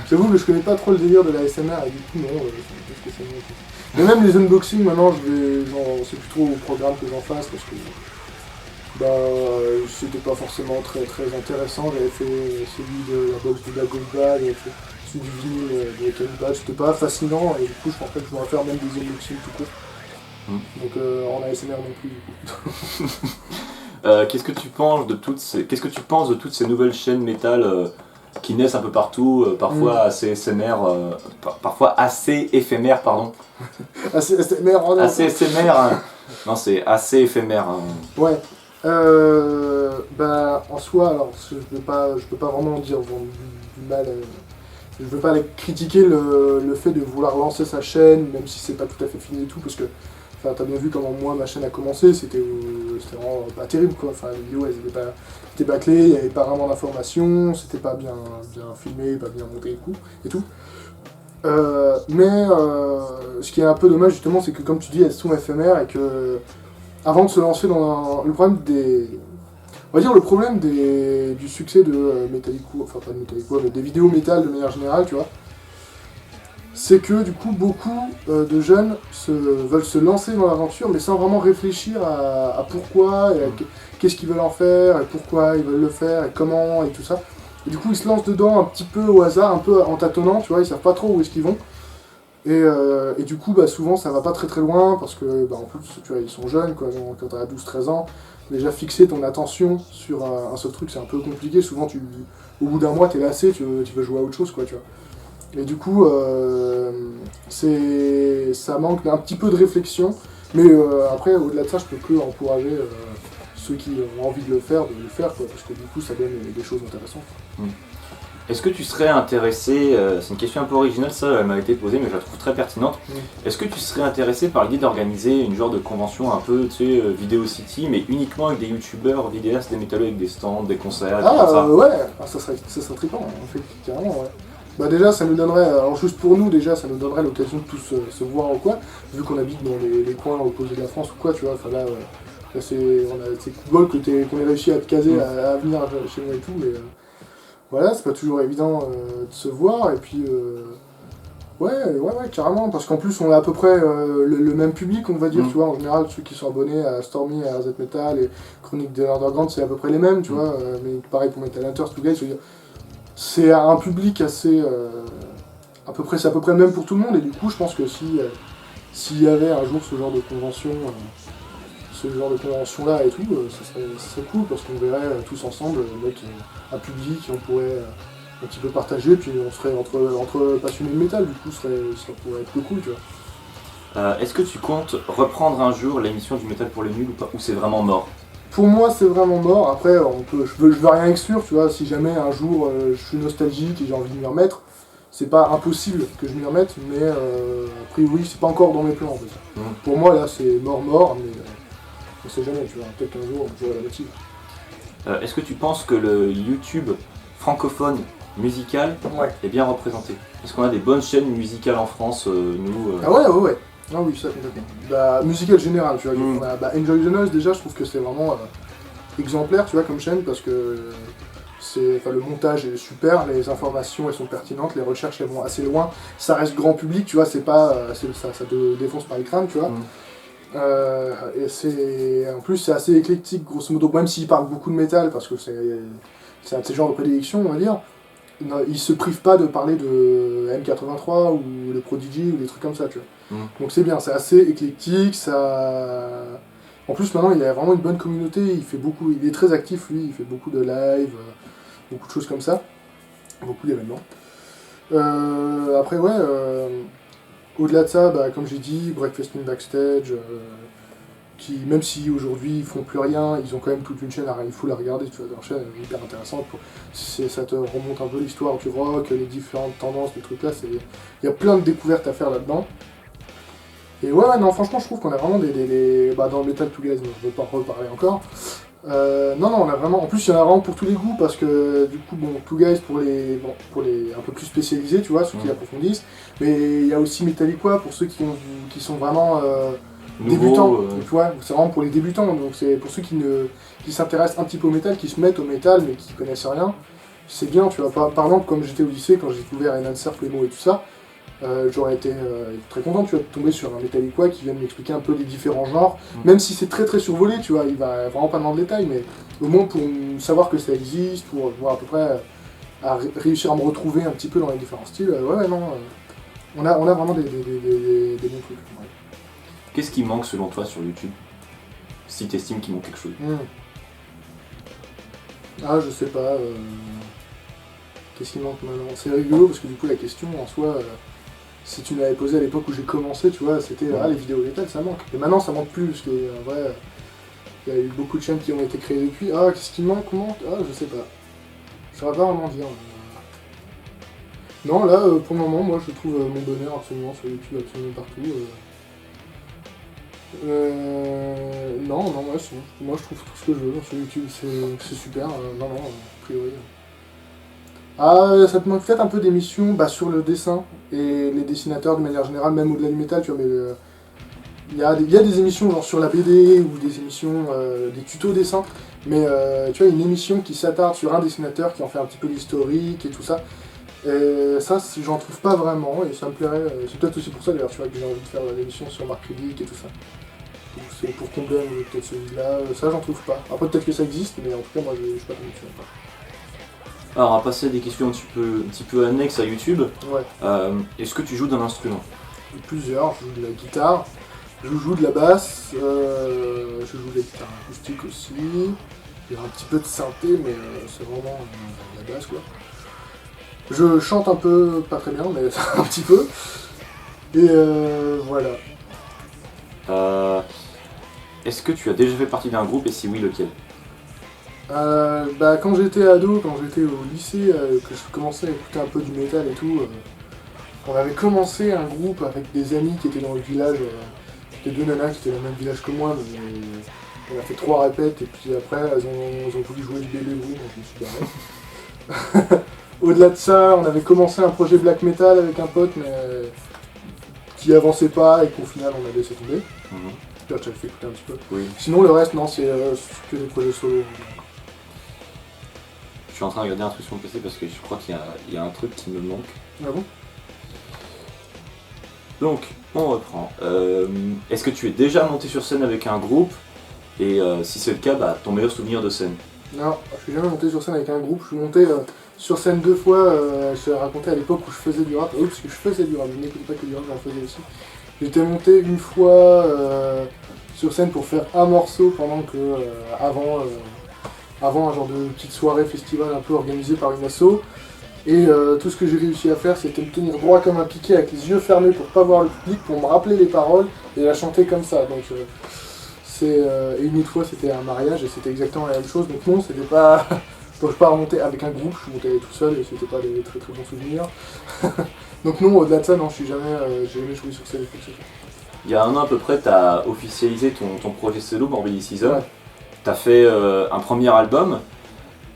J'avoue que je connais pas trop le délire de l'ASMR et du coup, non, je sais pas spécialement. Mais même les unboxings, maintenant, c'est plus trop au programme que j'en fasse parce que c'était pas forcément très très intéressant. J'avais fait celui de la box de Black Bad, j'avais fait celui du vinyle de Ken Bad, c'était pas fascinant et du coup, je pensais que je pourrais faire même des unboxings tout court. Donc en ASMR non plus, du coup. Qu'est-ce que tu penses de toutes ces nouvelles chaînes métal qui naissent un peu partout, parfois assez éphémères, parfois assez éphémères, pardon. Assez éphémère, oh non. Assez éphémère, hein. Non, c'est assez éphémère. Hein. Ouais. En soi, alors je peux pas vraiment dire du mal. Je veux pas critiquer le fait de vouloir lancer sa chaîne, même si c'est pas tout à fait fini et tout, parce que t'as bien vu comment moi ma chaîne a commencé, c'était vraiment pas terrible quoi. Enfin, les vidéos elles étaient bâclées, il n'y avait pas vraiment d'informations, c'était pas bien filmé, pas bien monté et tout. Ce qui est un peu dommage justement, c'est que comme tu dis, elles sont éphémères et que avant de se lancer dans le problème du succès de Metallico, enfin pas de Metallico, mais des vidéos métal de manière générale, tu vois. C'est que du coup beaucoup de jeunes veulent se lancer dans l'aventure mais sans vraiment réfléchir à pourquoi, et qu'est-ce qu'ils veulent en faire, et pourquoi ils veulent le faire, et comment, et tout ça. Et du coup ils se lancent dedans un petit peu au hasard, un peu en tâtonnant, tu vois, ils savent pas trop où est-ce qu'ils vont. Et du coup souvent ça va pas très très loin parce que en plus tu vois ils sont jeunes quoi, quand t'as 12-13 ans, déjà fixer ton attention sur un seul truc c'est un peu compliqué, souvent au bout d'un mois t'es lassé, tu veux jouer à autre chose quoi tu vois. Et du coup, ça manque d'un petit peu de réflexion. Mais après, au-delà de ça, je peux que encourager ceux qui ont envie de le faire, quoi, parce que du coup, ça donne des choses intéressantes. Est-ce que tu serais intéressé, c'est une question un peu originale, ça, elle m'a été posée, mais je la trouve très pertinente. Est-ce que tu serais intéressé par l'idée d'organiser une genre de convention un peu, tu sais, Vidéo City, mais uniquement avec des youtubeurs, vidéastes, des métallos avec des stands, des concerts, tout ça? Ouais, ça serait trippant, en fait, carrément, ouais. Déjà ça nous donnerait, alors juste pour nous déjà, ça nous donnerait l'occasion de tous se voir ou quoi, vu qu'on habite dans les coins opposés de la France ou quoi, tu vois, enfin là c'est cool qu'on ait réussi à te caser à venir chez nous et tout, mais voilà, c'est pas toujours évident de se voir, et puis ouais, carrément, parce qu'en plus on a à peu près le même public, on va dire, tu vois, en général ceux qui sont abonnés à Stormy, à RZ Metal et Chroniques de l'Underground, c'est à peu près les mêmes, tu vois, mais pareil pour Metal Hunters, tout guys, je veux dire, c'est un public assez... c'est à peu près le même pour tout le monde, et du coup je pense que s'il y avait un jour ce genre de convention, là et tout, ça serait cool, parce qu'on verrait tous ensemble avec un public, on pourrait un petit peu partager, puis on serait entre passionnés de métal, du coup ça pourrait être cool, tu vois. Est-ce que tu comptes reprendre un jour l'émission du Métal pour les nuls ou pas, ou c'est vraiment mort? Pour moi, c'est vraiment mort. Après, je veux rien exclure, tu vois. Si jamais un jour je suis nostalgique et j'ai envie de m'y remettre, c'est pas impossible que je m'y remette, mais a priori, c'est pas encore dans mes plans en fait. Pour moi, là, c'est mort, mais on sait jamais, tu vois. Peut-être qu'un jour, j'aurai la motive. Est-ce que tu penses que le YouTube francophone musical est bien représenté? Est-ce qu'on a des bonnes chaînes musicales en France, nous Ah ouais. Ah oui, ça complètement. Musical général, tu vois. On a, Enjoy the Noise, déjà, je trouve que c'est vraiment exemplaire, tu vois, comme chaîne, parce que le montage est super, les informations elles sont pertinentes, les recherches elles vont assez loin, ça reste grand public, tu vois, c'est pas ça te défonce pas le crâne, tu vois. Et en plus c'est assez éclectique, grosso modo, même s'il parle beaucoup de métal, parce que c'est un de ses genres de prédilection, on va dire. Il se prive pas de parler de M83 ou les Prodigy ou des trucs comme ça, tu vois. Donc c'est bien, c'est assez éclectique, ça En plus, maintenant, il a vraiment une bonne communauté, il est très actif, lui, il fait beaucoup de live, beaucoup de choses comme ça, beaucoup d'événements. Après, ouais, au-delà de ça, bah, comme j'ai dit, Breakfast in Backstage, qui, même si aujourd'hui ils font plus rien, ils ont quand même toute une chaîne, il faut la regarder, tu vois, leur chaîne est hyper intéressante, ça te remonte un peu l'histoire du rock, les différentes tendances, les trucs là, il y a plein de découvertes à faire là-dedans. Et ouais, non, franchement, je trouve qu'on a vraiment bah, dans le Metal to Guys, je ne veux pas en reparler encore. Non, on a vraiment. En plus, il y en a vraiment pour tous les goûts parce que du coup, bon, Two Guys pour les un peu plus spécialisés, tu vois, ceux qui approfondissent. Mais il y a aussi Metallica pour ceux qui sont vraiment débutants. Tu vois, c'est vraiment pour les débutants. Donc c'est pour ceux qui s'intéressent un petit peu au métal, qui se mettent au métal mais qui connaissent rien. C'est bien, tu vois. Par exemple, comme j'étais au lycée, quand j'ai découvert Enhancer, Plémo et tout ça. J'aurais été très content, tu vois, de tomber sur un Metallica qui vient m'expliquer un peu les différents genres, même si c'est très très survolé, tu vois, il va vraiment pas dans le détail, mais au moins pour savoir que ça existe, pour voir à peu près, réussir à me retrouver un petit peu dans les différents styles, ouais, non, on a vraiment des bons trucs. Ouais. Qu'est-ce qui manque selon toi sur YouTube, si tu estimes qu'il manque quelque chose? Ah, je sais pas, qu'est-ce qui manque maintenant? C'est rigolo parce que du coup la question en soi... Si tu me l'avais posé à l'époque où j'ai commencé, tu vois, c'était les vidéos métal, ça manque. Et maintenant, ça manque plus, parce qu'en vrai, il y a eu beaucoup de chaînes qui ont été créées depuis. Ah, qu'est-ce qui manque? Comment? Ah, je sais pas. Je saurais pas vraiment dire. Non, là, pour le moment, moi, je trouve mon bonheur absolument sur YouTube, absolument partout. Non, moi, je trouve tout ce que je veux sur YouTube, c'est super. Non, a priori. Ah, ça te manque peut-être un peu d'émissions sur le dessin et les dessinateurs de manière générale, même au-delà du métal, tu vois, mais il y a des émissions genre sur la BD ou des émissions, des tutos dessin, mais tu vois, une émission qui s'attarde sur un dessinateur qui en fait un petit peu l'historique et tout ça, et ça, j'en trouve pas vraiment et ça me plairait, c'est peut-être aussi pour ça d'ailleurs, tu vois, que j'ai envie de faire l'émission sur Marc Riddick et tout ça. Donc, c'est pour combler peut-être celui-là, ça j'en trouve pas. Après peut-être que ça existe, mais en tout cas moi je suis pas convaincu encore. Alors, on va passer à des questions un petit peu annexes à YouTube. Ouais. Est-ce que tu joues d'un instrument? Plusieurs, je joue de la guitare, je joue de la basse, je joue de la guitare acoustique aussi, il y a un petit peu de synthé, mais c'est vraiment de la basse quoi. Je chante un peu, pas très bien, mais un petit peu, et voilà. Est-ce que tu as déjà fait partie d'un groupe et si oui, lequel? Quand j'étais ado, quand j'étais au lycée, que je commençais à écouter un peu du métal et tout, on avait commencé un groupe avec des amis qui étaient dans le village, c'était 2 nanas qui étaient dans le même village que moi, mais on a fait 3 répètes et puis après elles ont voulu jouer du bébé oui, donc je me suis barré. Au-delà de ça, on avait commencé un projet black metal avec un pote, mais qui avançait pas et qu'au final on a laissé tomber. J'avais fait écouter un petit peu. Oui. Sinon le reste, non, c'est que des projets solo. Je suis en train de regarder un truc sur mon PC parce que je crois qu'il y a un truc qui me manque. Ah bon? Donc, on reprend. Est-ce que tu es déjà monté sur scène avec un groupe? Et si c'est le cas, ton meilleur souvenir de scène? Non, je suis jamais monté sur scène avec un groupe. Je suis monté sur scène 2 fois. Je l'ai raconté à l'époque où je faisais du rap. Oui, parce que je faisais du rap. Je n'écoutais pas que du rap, j'en faisais aussi. J'étais monté une fois sur scène pour faire un morceau pendant que avant un genre de petite soirée festival un peu organisée par une asso. Et tout ce que j'ai réussi à faire, c'était me tenir droit comme un piquet avec les yeux fermés pour pas voir le public, pour me rappeler les paroles et la chanter comme ça. Donc et une autre fois, c'était un mariage et c'était exactement la même chose. Donc non, c'était pas. Donc je suis pas remonté avec un groupe, je suis monté tout seul et c'était pas des très très bons souvenirs. Donc non, au-delà de ça, non, j'ai jamais joué sur scène. Il y a un an à peu près, tu as officialisé ton projet solo, Morbid Season. Ouais. Tu as fait un premier album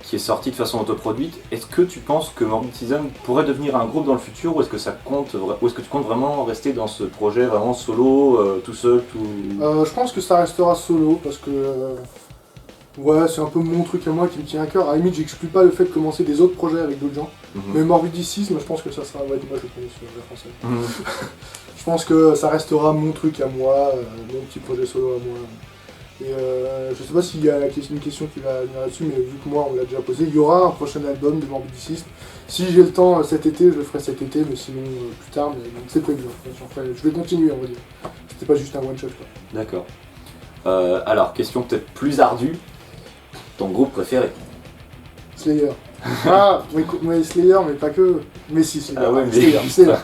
qui est sorti de façon autoproduite. Est-ce que tu penses que Morbid Season pourrait devenir un groupe dans le futur ou est-ce que tu comptes vraiment rester dans ce projet vraiment solo, tout seul, tout... Je pense que ça restera solo parce que ouais, c'est un peu mon truc à moi qui me tient à cœur. À la limite, j'exclus pas le fait de commencer des autres projets avec d'autres gens. Mais Morbidicisme, je pense que ça sera... Ouais, moi je connais sur la française. Je pense que ça restera mon truc à moi, mon petit projet solo à moi. Et je sais pas s'il y a une question qui va venir là-dessus, mais vu que moi on l'a déjà posé, il y aura un prochain album de Morbidicisme. Si j'ai le temps cet été, je le ferai cet été, mais sinon plus tard, mais c'est prévu. Je vais continuer, on va dire. C'était pas juste un one-shot quoi. D'accord. Alors, question peut-être plus ardue. Ton groupe préféré? Slayer. Ah, mais Slayer, mais pas que. Mais si, Slayer. Ah ouais, mais... Slayer.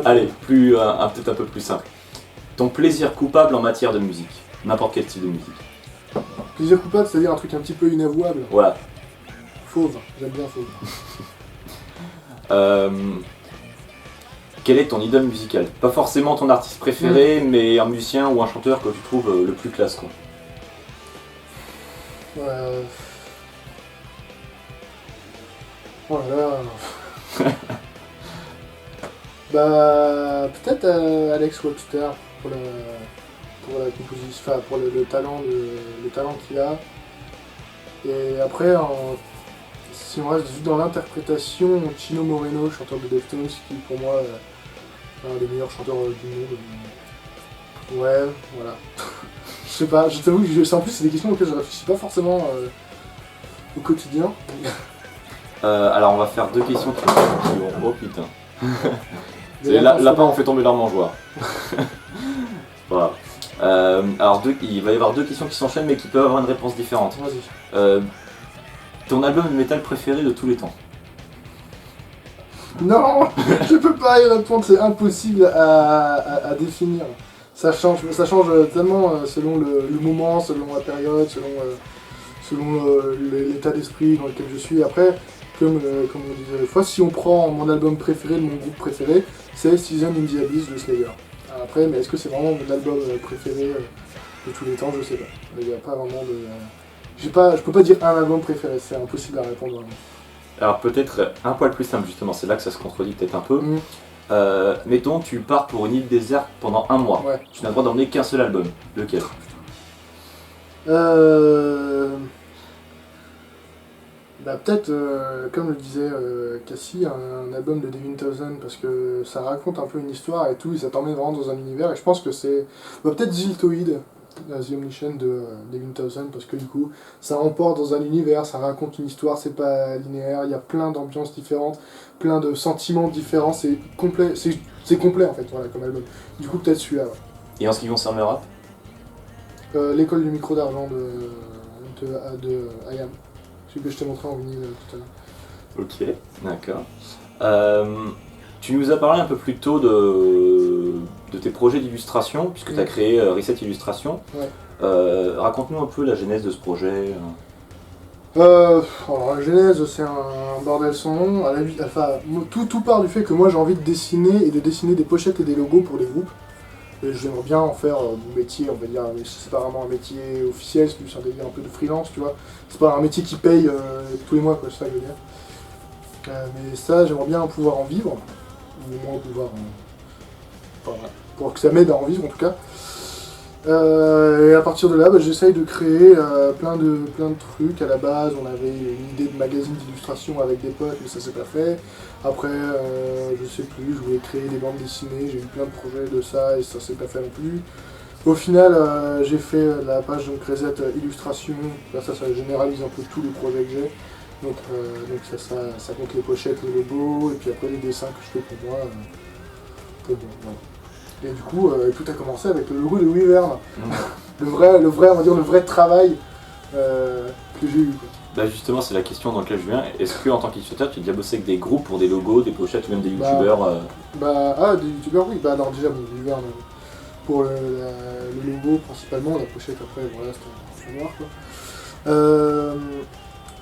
Allez, peut-être un peu plus simple. Ton plaisir coupable en matière de musique. N'importe quel type de musique. Plaisir coupable, c'est-à-dire un truc un petit peu inavouable. Voilà. Fauve, j'aime bien Fauve. Quel est ton idole musicale? Pas forcément ton artiste préféré, mais un musicien ou un chanteur que tu trouves le plus classe, quoi. Oh là là. Bah, peut-être Alex Webster pour la composition, enfin pour le talent qu'il a. Et après, si on reste juste dans l'interprétation, Chino Moreno, chanteur de Deftones, qui pour moi est un des meilleurs chanteurs du monde. Ouais, voilà. Je sais pas, je t'avoue que en plus c'est des questions auxquelles je réfléchis pas forcément au quotidien. Alors on va faire deux questions qui vont... Oh putain. Lapin, on fait tomber leur mangeoire. Voilà. Alors il va y avoir deux questions qui s'enchaînent mais qui peuvent avoir une réponse différente. Vas-y. Ton album de métal préféré de tous les temps? Non, je peux pas y répondre, c'est impossible à définir. Ça change tellement selon le moment, selon la période, selon l'état d'esprit dans lequel je suis. Après, comme on disait l'autre fois, si on prend mon album préféré de mon groupe préféré, c'est Season in the Abyss de Slayer. Après, mais est-ce que c'est vraiment mon album préféré de tous les temps? Je sais pas. Il n'y a pas vraiment de... je peux pas dire un album préféré, c'est impossible à répondre vraiment. Alors peut-être un poil plus simple justement, c'est là que ça se contredit peut-être un peu. Mettons, tu pars pour une île déserte pendant un mois. Ouais. Tu n'as le droit d'emmener qu'un seul album. Lequel? Bah peut-être, comme le disait Cassie, un album de Devin Townsend, parce que ça raconte un peu une histoire et tout, et ça t'emmène vraiment dans un univers, et je pense que c'est... Bah, peut-être Ziltoid, The Omniscient de Devin Townsend, parce que du coup, ça emporte dans un univers, ça raconte une histoire, c'est pas linéaire, il y a plein d'ambiances différentes, plein de sentiments différents, c'est complet, c'est complet en fait, voilà, comme album. Du coup, peut-être celui-là, ouais. Et en ce qui concerne le rap? L'école du micro d'argent de IAM. Celui que je t'ai montré en vinyle tout à l'heure. Ok, d'accord. Tu nous as parlé un peu plus tôt de tes projets d'illustration, puisque tu as créé Reset Illustration. Ouais. Raconte-nous un peu la genèse de ce projet. Alors la genèse, c'est un bordel sans nom. Tout part du fait que moi j'ai envie de dessiner des pochettes et des logos pour les groupes. Et j'aimerais bien en faire mon métier, on va dire, mais c'est pas vraiment un métier officiel, c'est plus un délire un peu de freelance, tu vois. C'est pas un métier qui paye tous les mois, quoi, c'est ça que je veux dire. Mais ça, j'aimerais bien pouvoir en vivre, ou au moins pouvoir... pour que ça m'aide à en vivre en tout cas. Et à partir de là, j'essaye de créer plein de trucs. À la base, on avait une idée de magazine d'illustration avec des potes, mais ça s'est pas fait. Après, je sais plus, je voulais créer des bandes dessinées, j'ai eu plein de projets de ça et ça s'est pas fait non plus. Au final, j'ai fait la page donc Reset Illustration, là ça généralise un peu tous les projets que j'ai. Donc ça compte les pochettes, les logos, et puis après les dessins que je fais pour moi. Voilà. Et du coup, tout a commencé avec le logo de Wyvern. le vrai, on va dire le vrai travail que j'ai eu, quoi. Bah justement, c'est la question dans laquelle je viens. Est-ce que en tant qu'illustrateur, tu as déjà bossé avec des groupes pour des logos, des pochettes ou même des youtubeurs des youtubeurs, oui. Bah non, déjà, Wyvern, pour le logo principalement, la pochette après, voilà, c'était un noir, quoi.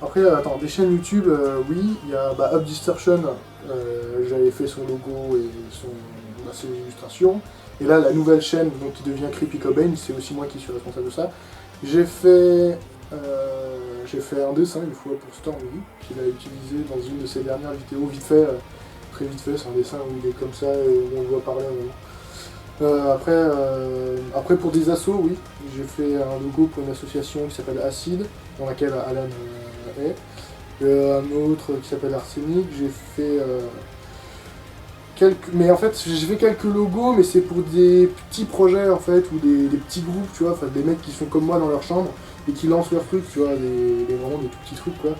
Après, attends, des chaînes YouTube, oui, il y a Up Distortion, j'avais fait son logo et ses illustrations. Et là, la nouvelle chaîne donc, qui devient Creepy Cobain, c'est aussi moi qui suis responsable de ça. J'ai fait un dessin une fois pour Stormy, qu'il a utilisé dans une de ses dernières vidéos, vite fait, très vite fait, c'est un dessin où il est comme ça et où on le voit parler vraiment. Après pour des assos, oui, j'ai fait un logo pour une association qui s'appelle Acid, dans laquelle Alan est. Un autre qui s'appelle Arsenic, j'ai fait mais en fait j'ai fait quelques logos, mais c'est pour des petits projets en fait, ou des petits groupes, tu vois, des mecs qui sont comme moi dans leur chambre et qui lancent leurs trucs, tu vois, vraiment des tout petits trucs, quoi.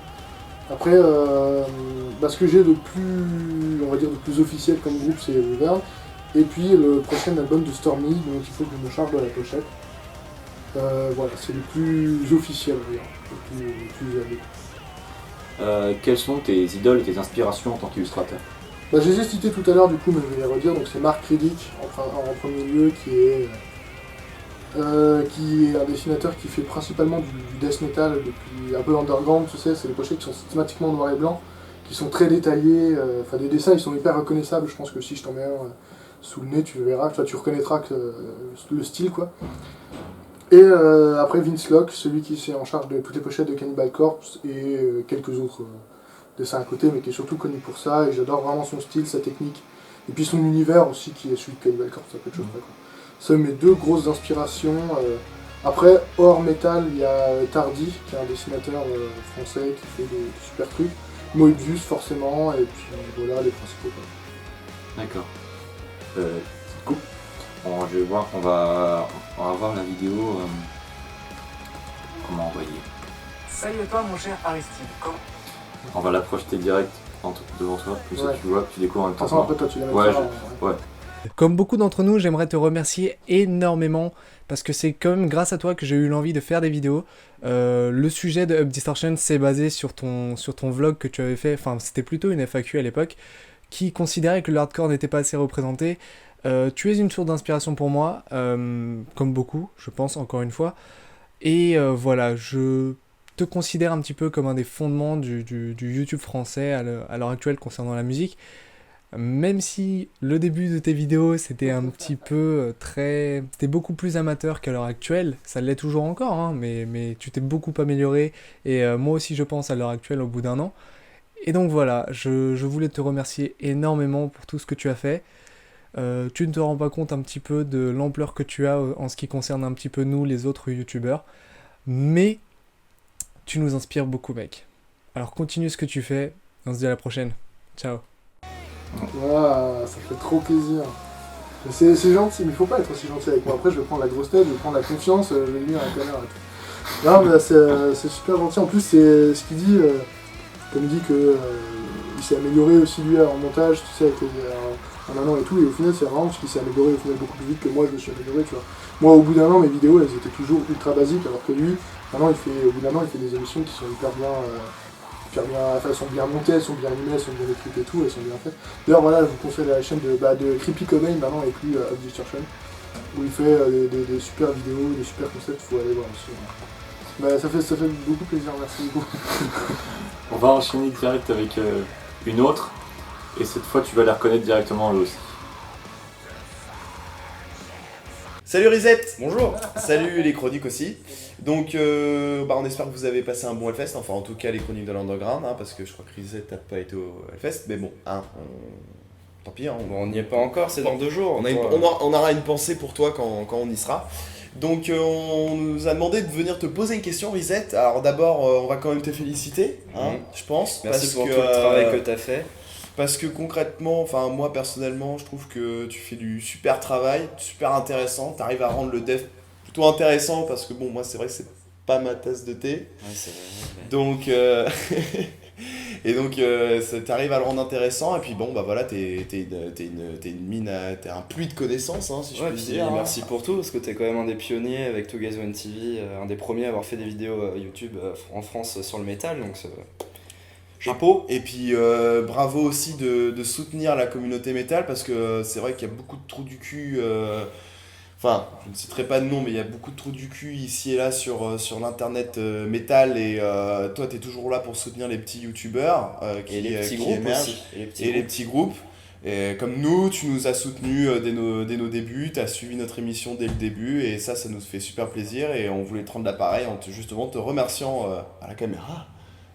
Après, ce que j'ai de plus, on va dire, de plus officiel comme groupe, c'est Wyvern. Et puis le prochain album de Stormy, donc il faut que je me charge de la pochette. Voilà, c'est les plus officiels, les plus amis. Quelles sont tes idoles et tes inspirations en tant qu'illustrateur? Bah, je les ai cités tout à l'heure du coup, mais je vais les redire. Donc c'est Marc Riddick en premier lieu, qui est un dessinateur qui fait principalement du death metal depuis un peu underground, tu sais, c'est des pochettes qui sont systématiquement en noir et blanc, qui sont très détaillés, enfin des dessins ils sont hyper reconnaissables, je pense que si je t'en mets un sous le nez tu verras, tu reconnaîtras le style quoi. Et après Vince Locke, celui qui est en charge de toutes les pochettes de Cannibal Corpse et quelques autres dessins à côté, mais qui est surtout connu pour ça, et j'adore vraiment son style, sa technique, et puis son univers aussi qui est celui de Cannibal Corpse, ça peut être chose près quoi. C'est mes deux grosses inspirations. Après, hors métal, il y a Tardy, qui est un dessinateur français qui fait des super trucs. Moebius, forcément, et puis voilà les principaux. D'accord. Cool. Bon, je vais voir, on va voir la vidéo. Comment envoyer? Salut à toi mon cher Aristide, comment? On va la projeter direct devant toi, comme ça tu vois, tu découvres en même temps. De toute façon, après toi tu la mets ouais. Comme beaucoup d'entre nous, j'aimerais te remercier énormément parce que c'est quand même grâce à toi que j'ai eu l'envie de faire des vidéos. Le sujet de Up Distortion s'est basé sur ton vlog que tu avais fait, enfin c'était plutôt une FAQ à l'époque, qui considérait que le hardcore n'était pas assez représenté. Tu es une source d'inspiration pour moi, comme beaucoup, je pense, encore une fois. Et voilà, je te considère un petit peu comme un des fondements du YouTube français à l'heure actuelle concernant la musique. Même si le début de tes vidéos c'était un petit peu c'était beaucoup plus amateur qu'à l'heure actuelle, ça l'est toujours encore, hein, mais tu t'es beaucoup amélioré, et moi aussi je pense à l'heure actuelle au bout d'un an. Et donc voilà, je voulais te remercier énormément pour tout ce que tu as fait. Tu ne te rends pas compte un petit peu de l'ampleur que tu as en ce qui concerne un petit peu nous, les autres youtubeurs, mais tu nous inspires beaucoup mec. Alors continue ce que tu fais, on se dit à la prochaine. Ciao. Voilà, ça fait trop plaisir. C'est gentil, mais il faut pas être aussi gentil avec moi. Après, je vais prendre la grosse tête, je vais prendre la confiance, je vais lire un connard. Non, mais c'est super gentil. En plus, c'est ce qu'il dit, comme il dit que il s'est amélioré aussi lui en montage, tu sais, en un an et tout. Et au final, c'est vraiment parce qu'il s'est amélioré au final beaucoup plus vite que moi, je me suis amélioré, tu vois. Moi, au bout d'un an, mes vidéos, elles étaient toujours ultra basiques, alors que lui, maintenant, au bout d'un an, il fait des émissions qui sont hyper bien. Enfin, elles sont bien montées, elles sont bien animées, elles sont bien écrites et tout, elles sont bien faites. D'ailleurs, voilà, je vous conseille la chaîne de Creepy Cobain maintenant et plus Up Distortion, où il fait des super vidéos, des super concepts, il faut aller voir aussi. Bah, ça fait beaucoup plaisir, merci beaucoup. On va enchaîner direct avec une autre, et cette fois tu vas la reconnaître directement eux aussi. Salut Risette, bonjour. Salut les chroniques aussi. Donc on espère que vous avez passé un bon Hellfest, enfin en tout cas les chroniques de l'Underground, hein, parce que je crois que Risette n'a pas été au Hellfest, mais bon, hein, tant pis. Hein, on n'y est pas encore, c'est dans 2 jours. On aura une pensée pour toi quand on y sera. Donc on nous a demandé de venir te poser une question Risette. Alors d'abord on va quand même te féliciter, hein, je pense. Merci pour tout le travail que tu as fait. Parce que concrètement, enfin moi personnellement, je trouve que tu fais du super travail, super intéressant. Tu arrives à rendre le dev plutôt intéressant parce que bon, moi c'est vrai que c'est pas ma tasse de thé. Ouais, c'est vrai. Donc et donc t'arrives à le rendre intéressant et puis bon bah voilà t'es une mine, t'es un puits de connaissances hein, si je puis dire. Hein. Merci pour tout parce que t'es quand même un des pionniers avec Two Guys One TV, un des premiers à avoir fait des vidéos YouTube en France sur le métal, donc chapeau. Et puis bravo aussi de soutenir la communauté métal parce que c'est vrai qu'il y a beaucoup de trous du cul. Enfin, je ne citerai pas de nom, mais il y a beaucoup de trous du cul ici et là sur l'internet métal et toi tu es toujours là pour soutenir les petits youtubeurs et les petits groupes émergent aussi. Les petits groupes. Et comme nous, tu nous as soutenus dès nos débuts, tu as suivi notre émission dès le début et ça nous fait super plaisir et on voulait te rendre l'appareil en justement te remerciant à la caméra.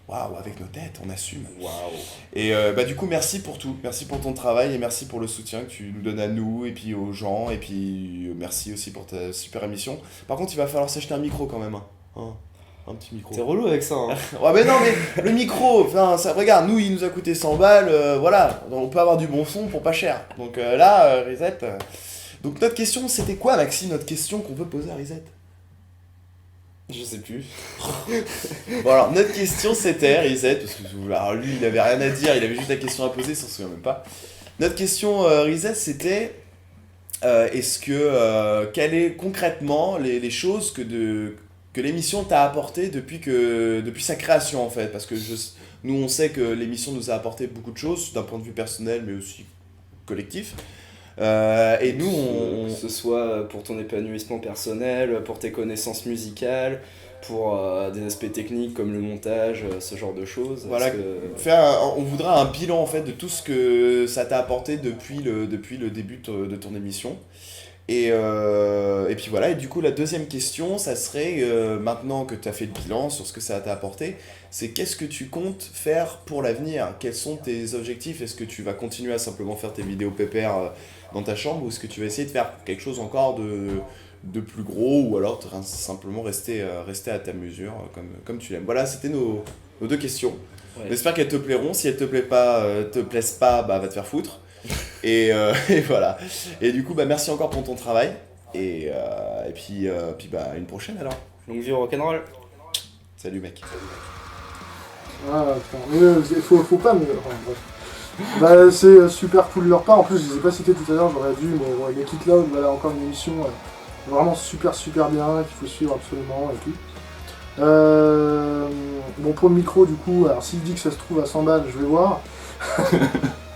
Waouh, avec nos têtes, on assume. Waouh. Et du coup, merci pour tout. Merci pour ton travail et merci pour le soutien que tu nous donnes à nous et puis aux gens. Et puis merci aussi pour ta super émission. Par contre, il va falloir s'acheter un micro quand même. Hein. Un petit micro. T'es relou avec ça. Hein. Ouais, mais non, mais le micro, ça, regarde, nous, il nous a coûté 100 balles. Voilà, on peut avoir du bon son pour pas cher. Donc là, Risette. Donc notre question, c'était quoi, Maxime, notre question qu'on peut poser à Risette? Je sais plus. Bon alors notre question c'était Risette, parce que alors, lui il avait rien à dire, il avait juste la question à poser, il s'en souvient même pas. Notre question Risette c'était Quelles est concrètement les choses que l'émission t'a apporté depuis sa création en fait? Parce que nous on sait que l'émission nous a apporté beaucoup de choses d'un point de vue personnel mais aussi collectif. Et nous Que ce soit pour ton épanouissement personnel, pour tes connaissances musicales, pour des aspects techniques comme le montage, ce genre de choses. Voilà, on voudra un bilan en fait de tout ce que ça t'a apporté depuis le début de ton émission. Et puis voilà, et du coup la deuxième question, ça serait, maintenant que tu as fait le bilan sur ce que ça t'a apporté, c'est qu'est-ce que tu comptes faire pour l'avenir? Quels sont tes objectifs? Est-ce que tu vas continuer à simplement faire tes vidéos pépères dans ta chambre, ou est-ce que tu vas essayer de faire quelque chose encore de plus gros, ou alors simplement rester à ta mesure comme tu l'aimes? Voilà, c'était nos deux questions. Ouais. J'espère qu'elles te plairont. Si elles te plaisent pas, bah va te faire foutre. Et voilà. Et du coup, bah merci encore pour ton travail. Et puis bah à une prochaine alors. Longue vie au rock'n'roll. Salut mec. Ah, putain, mais faut pas, mais enfin, bref. Bah, c'est super cool de leur part. En plus, je les ai pas cités tout à l'heure, j'aurais dû, mais ouais, les Kick Loud, voilà, encore une émission vraiment super bien, qu'il faut suivre absolument et tout. Bon, pour le micro, du coup, alors s'il dit que ça se trouve à 100 balles, je vais voir.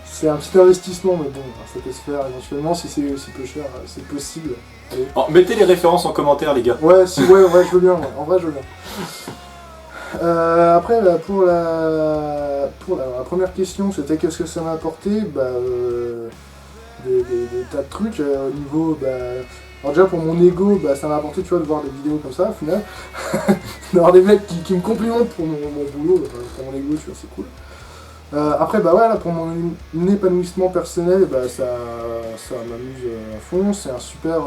C'est un petit investissement, mais bon, ça peut se faire éventuellement si c'est aussi peu cher, c'est possible. Allez. Oh, mettez les références en commentaire, les gars. Ouais, je veux bien, ouais. En vrai, je veux bien. Après, là, pour la première question, c'était qu'est-ce que ça m'a apporté? Bah, des tas de trucs au niveau. Bah, alors, déjà, pour mon ego, bah, ça m'a apporté, tu vois, de voir des vidéos comme ça, au final. D'avoir des mecs qui me complimentent pour mon boulot, pour mon ego, tu vois, c'est cool. Après, bah ouais, là, pour mon épanouissement personnel, bah, ça m'amuse à fond, c'est un super.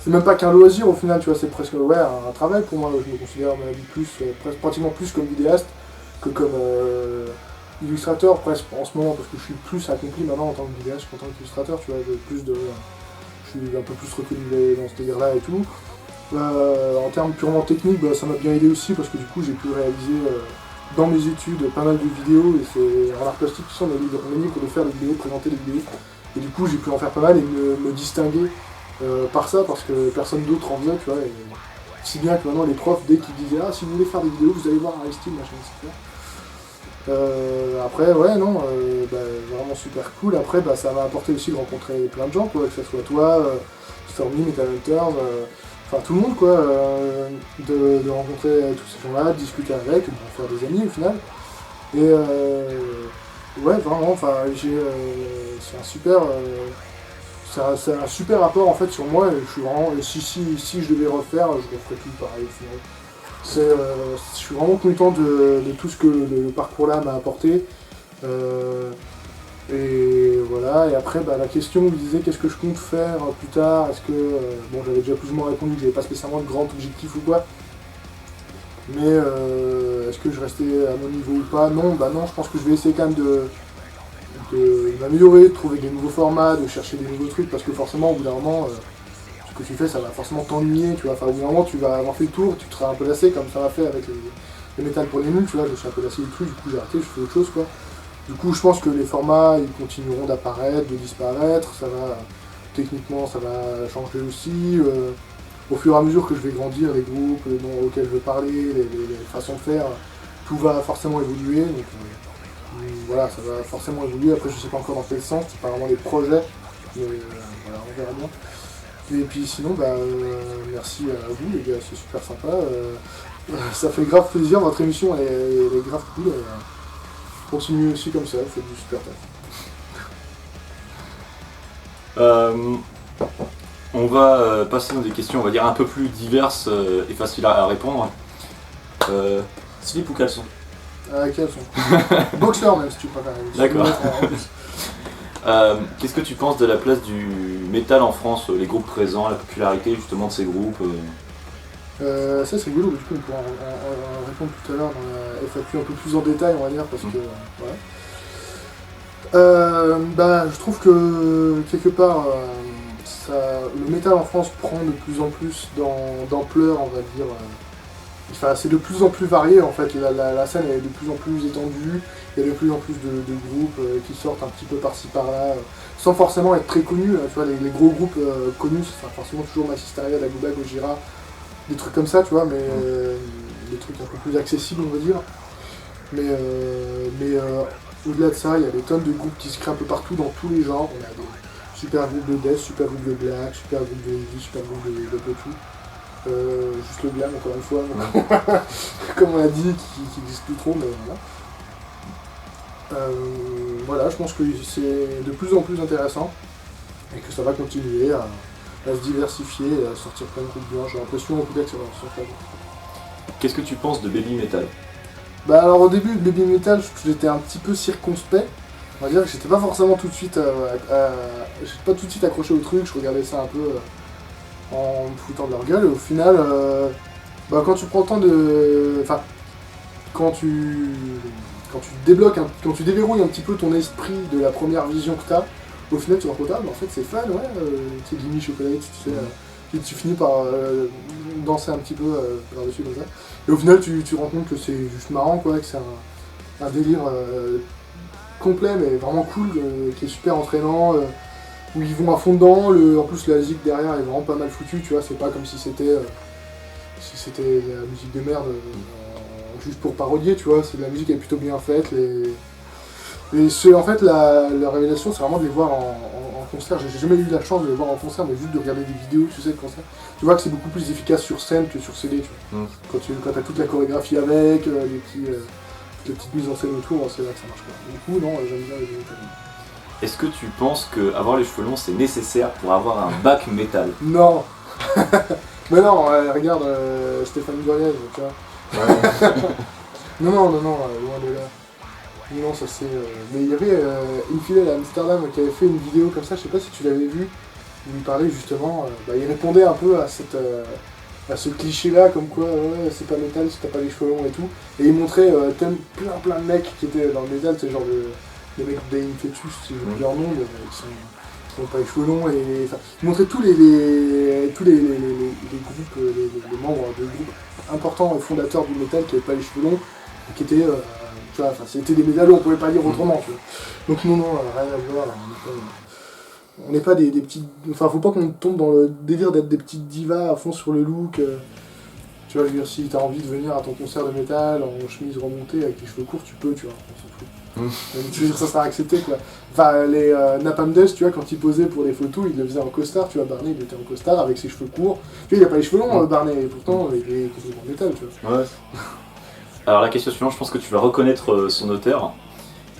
C'est même pas qu'un loisir au final, tu vois, c'est presque ouais, un travail pour moi. Je me considère à mon avis pratiquement plus comme vidéaste que comme illustrateur, presque en ce moment, parce que je suis plus accompli maintenant en tant que vidéaste qu'en tant qu'illustrateur, tu vois, je suis un peu plus reconnu dans ce délire-là et tout. En termes purement techniques, bah, ça m'a bien aidé aussi, parce que du coup, j'ai pu réaliser dans mes études pas mal de vidéos, et c'est en art plastique, tout ça, on est libre de faire des vidéos, présenter des vidéos, et du coup, j'ai pu en faire pas mal et me distinguer. Par ça, parce que personne d'autre en faisait, tu vois, et si bien que maintenant les profs, dès qu'ils disaient « Ah, si vous voulez faire des vidéos, vous allez voir Aristide, machin, etc. » Après, ouais, non, bah, vraiment super cool. Après, bah, ça m'a apporté aussi de rencontrer plein de gens, quoi, que ce soit toi, Stormy, Metal Hunters, enfin tout le monde, quoi, de rencontrer tous ces gens-là, de discuter avec, de faire des amis au final. Et ouais, vraiment, enfin, c'est un super... C'est un super rapport en fait sur moi, et je suis vraiment, si je devais refaire, je referais tout pareil au final. Je suis vraiment content de tout ce que le parcours-là m'a apporté. Et voilà, et après bah, la question vous disait qu'est-ce que je compte faire plus tard, est-ce que, bon j'avais déjà plus ou moins répondu que j'avais pas spécialement de grand objectif ou quoi, mais est-ce que je restais à mon niveau ou pas? Non, bah non, je pense que je vais essayer quand même de m'améliorer, de trouver des nouveaux formats, de chercher des nouveaux trucs, parce que forcément au bout d'un moment, ce que tu fais ça va forcément t'ennuyer, tu vois, enfin au bout d'un moment tu vas avoir fait le tour, tu seras un peu lassé comme ça m'a fait avec les métal pour les nuls, tu vois, je me suis un peu lassé du truc, du coup j'ai arrêté, je fais autre chose quoi. Du coup je pense que les formats ils continueront d'apparaître, de disparaître, ça va, techniquement ça va changer aussi, au fur et à mesure que je vais grandir, les groupes auxquels je veux parler, les façons de faire, tout va forcément évoluer, donc voilà, ça va forcément évoluer. Après, je sais pas encore dans quel sens, c'est pas vraiment les projets, mais voilà, on verra bien. Et puis sinon, bah, merci à vous les gars, c'est super sympa. Ça fait grave plaisir, votre émission elle est grave cool. Continuez aussi comme ça, faites du super taf. On va passer dans des questions, on va dire un peu plus diverses et faciles à répondre. Slip ou caleçon? Quels sont boxeur même si tu préfères. D'accord. Qu'est-ce que tu penses de la place du métal en France, les groupes présents, la popularité justement de ces groupes Ça c'est rigolo, du coup on pourra en répondre tout à l'heure dans la FAQ un peu plus en détail on va dire parce que voilà. Bah je trouve que quelque part le métal en France prend de plus en plus d'ampleur on va dire Enfin, c'est de plus en plus varié en fait, la scène est de plus en plus étendue, il y a de plus en plus de groupes qui sortent un petit peu par-ci par-là, sans forcément être très connus, tu vois, les gros groupes connus, c'est forcément toujours Massisteria, Dagoba, Gojira, des trucs comme ça, tu vois, mais des trucs un peu plus accessibles on va dire. Mais au-delà de ça, il y a des tonnes de groupes qui se créent un peu partout dans tous les genres, on a des super groupes de death, super groupes de black, super groupes de heavy, super groupes de peu tout. Juste le glam encore une fois, comme on a dit, qui n'existe plus trop, mais voilà. Voilà, je pense que c'est de plus en plus intéressant et que ça va continuer à se diversifier et à sortir plein de groupes bien. J'ai l'impression en tout cas que ça va sortir. Qu'est-ce que tu penses de Baby Metal? Bah alors au début de Baby Metal, j'étais un petit peu circonspect. On va dire que j'étais pas forcément tout de suite j'étais pas tout de suite accroché au truc, je regardais ça un peu en me foutant de leur gueule, et au final, quand tu prends le temps de... Enfin, quand tu débloques, quand tu déverrouilles un petit peu ton esprit de la première vision que t'as, au final tu te rends compte, en fait c'est fun, ouais, c'est Gimme Chocolate, tu sais, tu finis par danser un petit peu par-dessus comme ça, et au final tu te rends compte que c'est juste marrant, quoi, que c'est un délire complet, mais vraiment cool, qui est super entraînant, où ils vont à fond dedans, en plus la musique derrière est vraiment pas mal foutue, tu vois, c'est pas comme si c'était la musique de merde juste pour parodier, tu vois, c'est de la musique qui est plutôt bien faite, et c'est en fait la révélation, c'est vraiment de les voir en concert. J'ai jamais eu la chance de les voir en concert, mais juste de regarder des vidéos, tu sais, de concert, tu vois que c'est beaucoup plus efficace sur scène que sur CD, tu vois. Quand t'as toute la chorégraphie avec, les petites mises en scène autour, c'est là que ça marche pas. Du coup, non, j'aime bien les vidéos. Est-ce que tu penses qu'avoir les cheveux longs c'est nécessaire pour avoir un bac métal? Non. Mais non, regarde Stéphane Gouriez, tu vois. Ouais. non, loin de là. Non, ça c'est... Mais il y avait une fidèle à Amsterdam qui avait fait une vidéo comme ça, je sais pas si tu l'avais vu, où il parlait justement, il répondait un peu à ce cliché-là, comme quoi, ouais, c'est pas métal si t'as pas les cheveux longs et tout. Et il montrait plein de mecs qui étaient dans le métal, c'est genre les mecs d'Aim Fetus, si j'ai oublié leur nom, qui n'ont pas les cheveux longs, et enfin, il montrait tous les groupes, les membres de groupes importants et fondateurs du métal qui n'avaient pas les cheveux longs, et qui étaient, tu vois, enfin, c'était des métallos, on pouvait pas dire autrement, tu vois. Donc non, rien à voir, on n'est pas des petits... Enfin, faut pas qu'on tombe dans le délire d'être des petites divas à fond sur le look. Tu vois, je veux dire, si t'as envie de venir à ton concert de métal en chemise remontée avec les cheveux courts, tu peux, tu vois, on s'en fout. Je veux dire, ça sera accepté, quoi. Enfin, les Napalm Death, tu vois, quand ils posaient pour des photos, ils le faisaient en costard, tu vois, Barney, il était en costard avec ses cheveux courts. Tu vois, il a pas les cheveux longs, Barney, et pourtant, il est complètement métal, tu vois. Ouais. Alors la question suivante, je pense que tu vas reconnaître son auteur.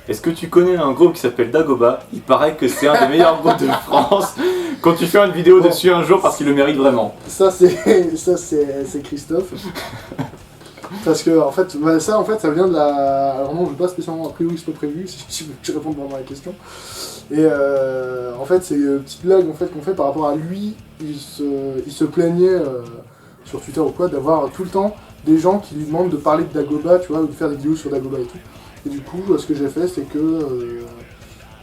Est-ce que tu connais un groupe qui s'appelle Dagoba? Il paraît que c'est un des meilleurs groupes de France. Quand tu fais une vidéo dessus un jour parce qu'il le mérite vraiment. Ça c'est Christophe. Parce que en fait, ça vient de la... Alors non, je n'ai pas spécialement a priori c'est pas prévu, si tu veux que je réponde vraiment à la question. Et en fait, c'est une petite blague en fait, qu'on fait par rapport à lui. Il se plaignait sur Twitter ou quoi d'avoir tout le temps des gens qui lui demandent de parler de Dagoba, tu vois, ou de faire des vidéos sur Dagoba et tout. Et du coup, ce que j'ai fait, c'est que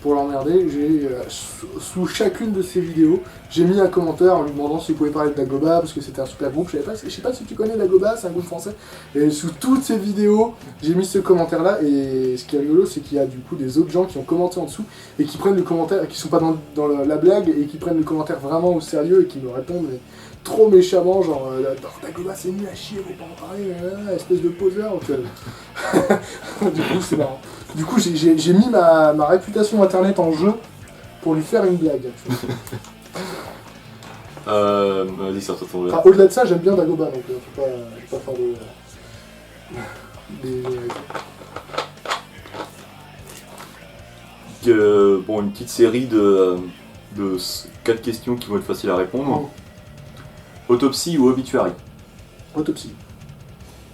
pour l'emmerder, j'ai sous chacune de ces vidéos, j'ai mis un commentaire en lui demandant s'il pouvait parler de Dagoba parce que c'était un super groupe. Je sais pas si tu connais Dagoba, c'est un groupe français. Et sous toutes ces vidéos, j'ai mis ce commentaire-là. Et ce qui est rigolo, c'est qu'il y a du coup des autres gens qui ont commenté en dessous et qui prennent le commentaire, qui sont pas dans la blague et qui prennent le commentaire vraiment au sérieux et qui me répondent mais trop méchamment, genre Dagoba c'est nul à chier, faut pas en parler, espèce de poseur. Du coup, c'est marrant. Du coup, j'ai mis ma réputation internet en jeu pour lui faire une blague. Vas-y, c'est à ton tour. Enfin, au-delà de ça, j'aime bien Dagoba, donc faut pas faire Bon, une petite série de 4 questions qui vont être faciles à répondre. Autopsie ou Obituary? Autopsie.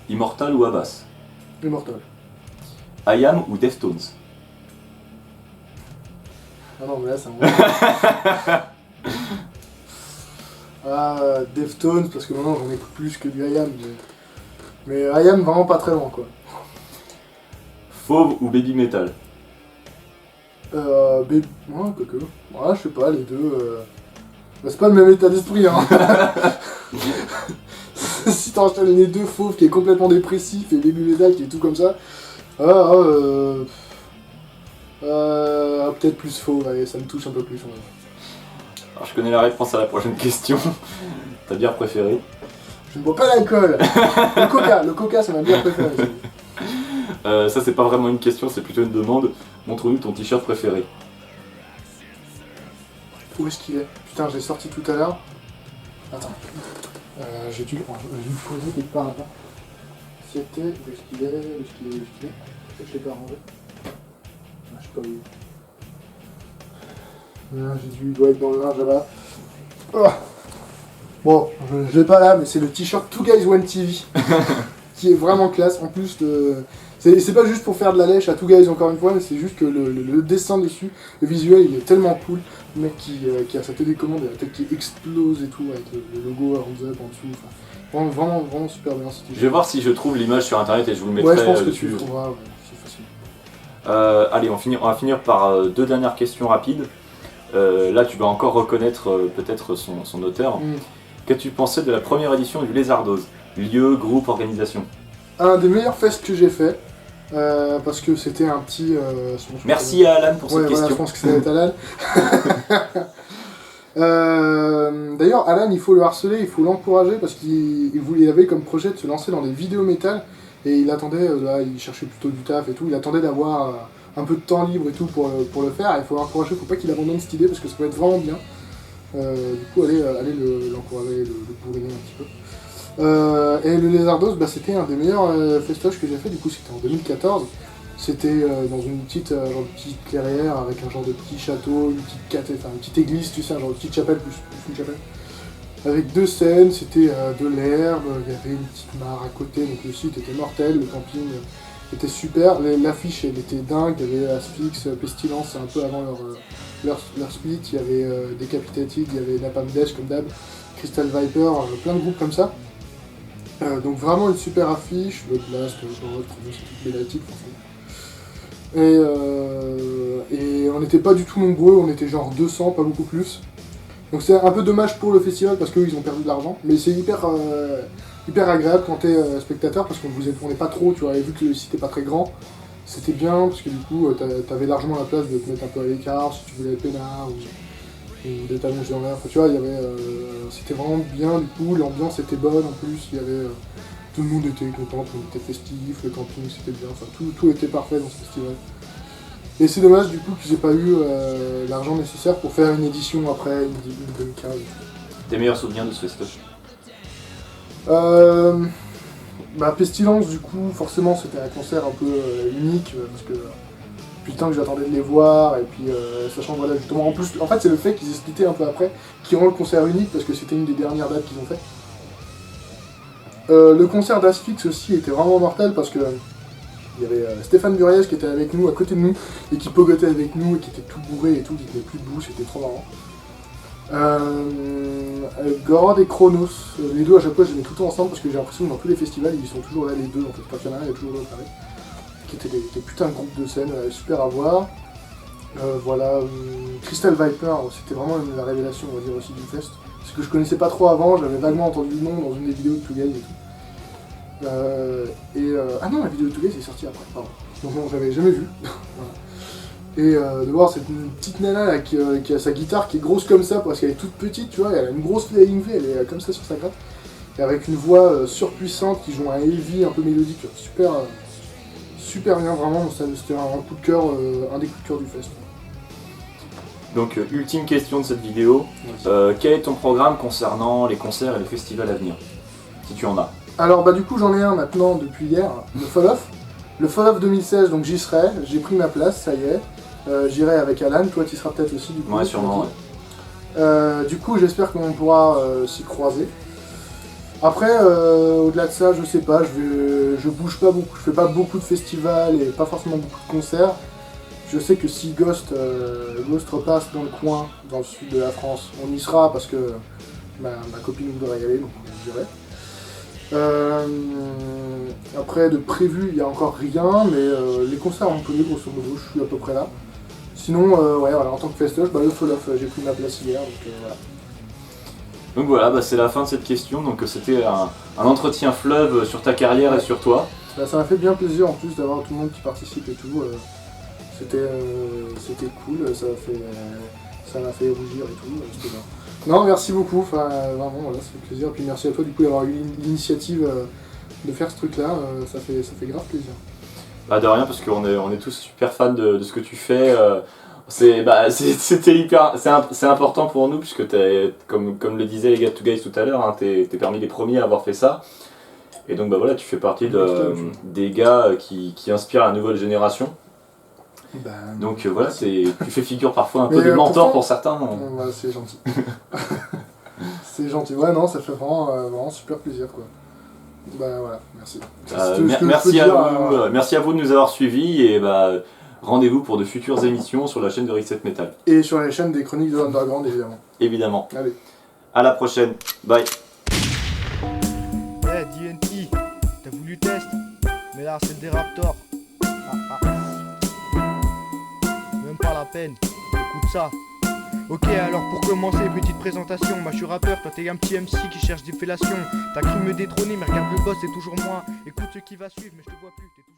Immortal ou Abbas? Immortal. IAM ou Deftones? Ah non, mais là, c'est un Deftones, parce que maintenant j'en écoute plus que du IAM. Mais IAM, vraiment pas très loin, quoi. Fauve ou Baby Metal? Ouais, quoique. Ouais, je sais pas, les deux. Bah, c'est pas le même état d'esprit, hein. si t'enchaînes les deux fauves qui est complètement dépressif et Baby Metal qui est tout comme ça, peut-être plus fauve, allez, ça me touche un peu plus. Ouais. Alors, je connais la réponse à la prochaine question. Ta bière préférée? Je ne bois pas d'alcool. Le coca c'est ma bière préférée. Ça c'est pas vraiment une question, c'est plutôt une demande. Montre-nous ton t-shirt préféré. Où est-ce qu'il est? Putain, je l'ai sorti tout à l'heure. Attends. J'ai dû le poser quelque part là-bas. C'était... Où est-ce qu'il est? Je l'ai pas rangé. Je sais pas où. Il doit être dans le linge là-bas. Oh. Bon, je l'ai pas là, mais c'est le t-shirt Two Guys One TV. Qui est vraiment classe. En plus, c'est pas juste pour faire de la lèche à Two Guys encore une fois, mais c'est juste que le dessin dessus, le visuel, il est tellement cool. Le mec qui a sa télécommande et la tête qui explose et tout, avec le logo Hands Up en dessous. Enfin, vraiment super bien ce t-shirt. Je vais voir si je trouve l'image sur internet et je vous le mettrai ouais, je pense que dessus. tu le trouveras, ouais, c'est facile. Allez, on va finir par deux dernières questions rapides. Là, tu vas encore reconnaître peut-être son auteur. Qu'as-tu pensé de la première édition du Lézardos? Lieu, groupe, organisation? Un des meilleurs fests que j'ai fait. Parce que c'était un petit... Merci à Alan pour cette question. Je pense que ça va être Alan. D'ailleurs, Alan, il faut le harceler, il faut l'encourager parce qu'il avait comme projet de se lancer dans des vidéos métal et il attendait, là, il cherchait plutôt du taf et tout, il attendait d'avoir un peu de temps libre et tout pour le faire. Et il faut l'encourager, il faut pas qu'il abandonne cette idée parce que ça peut être vraiment bien. Du coup, allez l'encourager, le bourriner un petit peu. Et le Lézardos, c'était un des meilleurs festoches que j'ai fait, du coup c'était en 2014. C'était dans une petite clairière avec un genre de petit château, une petite église, tu sais, un genre de petite chapelle plus une chapelle. Avec deux scènes, c'était de l'herbe, il y avait une petite mare à côté, donc le site était mortel, le camping était super. L'affiche elle était dingue, il y avait Asphyx, Pestilence, c'est un peu avant leur split, il y avait Decapitated, il y avait Napalm Death comme d'hab, Crystal Viper, plein de groupes comme ça. Donc vraiment une super affiche, le Blast, le Rock, c'est toutes les et on n'était pas du tout nombreux, on était genre 200, pas beaucoup plus. Donc c'est un peu dommage pour le festival parce qu'eux ils ont perdu de l'argent, mais c'est hyper agréable quand t'es spectateur parce qu'on n'est pas trop, tu vois, et vu que le site n'est pas très grand, c'était bien parce que du coup t'avais largement la place de te mettre un peu à l'écart si tu voulais être peinard ou de t'allonger dans l'air, enfin, tu vois, il y avait, c'était vraiment bien, du coup l'ambiance était bonne en plus, il y avait, tout le monde était content, tout le monde était festif, le camping c'était bien, enfin tout était parfait dans ce festival. Et c'est dommage du coup qu'ils aient pas eu l'argent nécessaire pour faire une édition après, une 2015. Tes meilleurs souvenirs de ce festoche? Pestilence du coup, forcément c'était un concert un peu unique, parce que depuis le temps que j'attendais de les voir, et puis sachant voilà justement, en plus, en fait c'est le fait qu'ils aient splitté un peu après, qui rend le concert unique, parce que c'était une des dernières dates qu'ils ont fait. Le concert d'Asphyx aussi était vraiment mortel, parce que il y avait Stéphane Buriez qui était avec nous, à côté de nous, et qui pogotait avec nous, et qui était tout bourré et tout, qui tenait plus debout, c'était trop marrant. Gorod et Chronos, les deux à chaque fois je les mets tout le temps ensemble, parce que j'ai l'impression que dans tous les festivals ils sont toujours là les deux, en fait, quand il y en a un, il y a toujours l'autre avec. Qui étaient des putains de groupes de scène, super à voir. Voilà, Crystal Viper, c'était vraiment la révélation, on va dire, aussi du fest. Parce que je connaissais pas trop avant, j'avais vaguement entendu le nom dans une des vidéos de Two Guys et tout. Ah non, la vidéo de Two Guys est sortie après, pardon. Donc non, j'avais jamais vu. Voilà. Et de voir cette petite nana là, qui a sa guitare qui est grosse comme ça, parce qu'elle est toute petite, tu vois, elle a une grosse flying V, elle est comme ça sur sa gratte. Et avec une voix surpuissante qui joue un heavy un peu mélodique, super bien, vraiment, c'était un coup de cœur, un des coups de cœur du fest. Donc, ultime question de cette vidéo, quel est ton programme concernant les concerts et les festivals à venir? Si tu en as. Alors du coup j'en ai un maintenant depuis hier, le Fall Off. Le Fall Off 2016, donc j'y serai, j'ai pris ma place, ça y est. J'irai avec Alan, toi tu seras peut-être aussi du coup. Ouais, sûrement, ouais. Du coup j'espère qu'on pourra s'y croiser. Après, au-delà de ça, je sais pas, je bouge pas beaucoup, je fais pas beaucoup de festivals et pas forcément beaucoup de concerts. Je sais que si Ghost repasse dans le coin, dans le sud de la France, on y sera parce que ma copine voudrait y aller, donc on dirait. Après de prévu, il n'y a encore rien, mais les concerts à Montpellier, grosso modo, je suis à peu près là. Sinon, ouais, voilà, en tant que festoche, le Fall Off, j'ai pris ma place hier, donc voilà. Donc voilà, bah, c'est la fin de cette question. Donc c'était un entretien fleuve sur ta carrière et sur toi. Bah, ça m'a fait bien plaisir en plus d'avoir tout le monde qui participe et tout. C'était cool, ça m'a fait rougir et tout. C'était bien. Non, merci beaucoup. Enfin, vraiment, voilà, ça fait plaisir. Et puis merci à toi du coup d'avoir eu l'initiative de faire ce truc-là. Ça fait grave plaisir. Bah de rien, parce qu'on est tous super fans de ce que tu fais. C'est important pour nous, puisque comme le disaient les Get to Guys tout à l'heure, hein, t'es parmi les premiers à avoir fait ça. Et donc bah voilà, tu fais partie des gars qui inspirent la nouvelle génération. Donc voilà, tu fais figure parfois un peu de mentor pour certains. Bah, c'est gentil. C'est gentil. Ouais, non, ça fait vraiment super plaisir quoi. Bah voilà, merci. Merci à vous de nous avoir suivis et bah rendez-vous pour de futures émissions sur la chaîne de Reset Metal. Et sur la chaîne des Chroniques de l'Underground évidemment. Évidemment. Allez. À la prochaine. Bye. Ouais, DNT, t'as voulu test, mais là c'est des Raptors. Même pas la peine, écoute ça. Ok, alors pour commencer, petite présentation. Moi je suis rappeur, toi t'es un petit MC qui cherche des fellations. T'as cru me détrôner, mais regarde le boss, c'est toujours moi. Écoute ce qui va suivre, mais je te vois plus.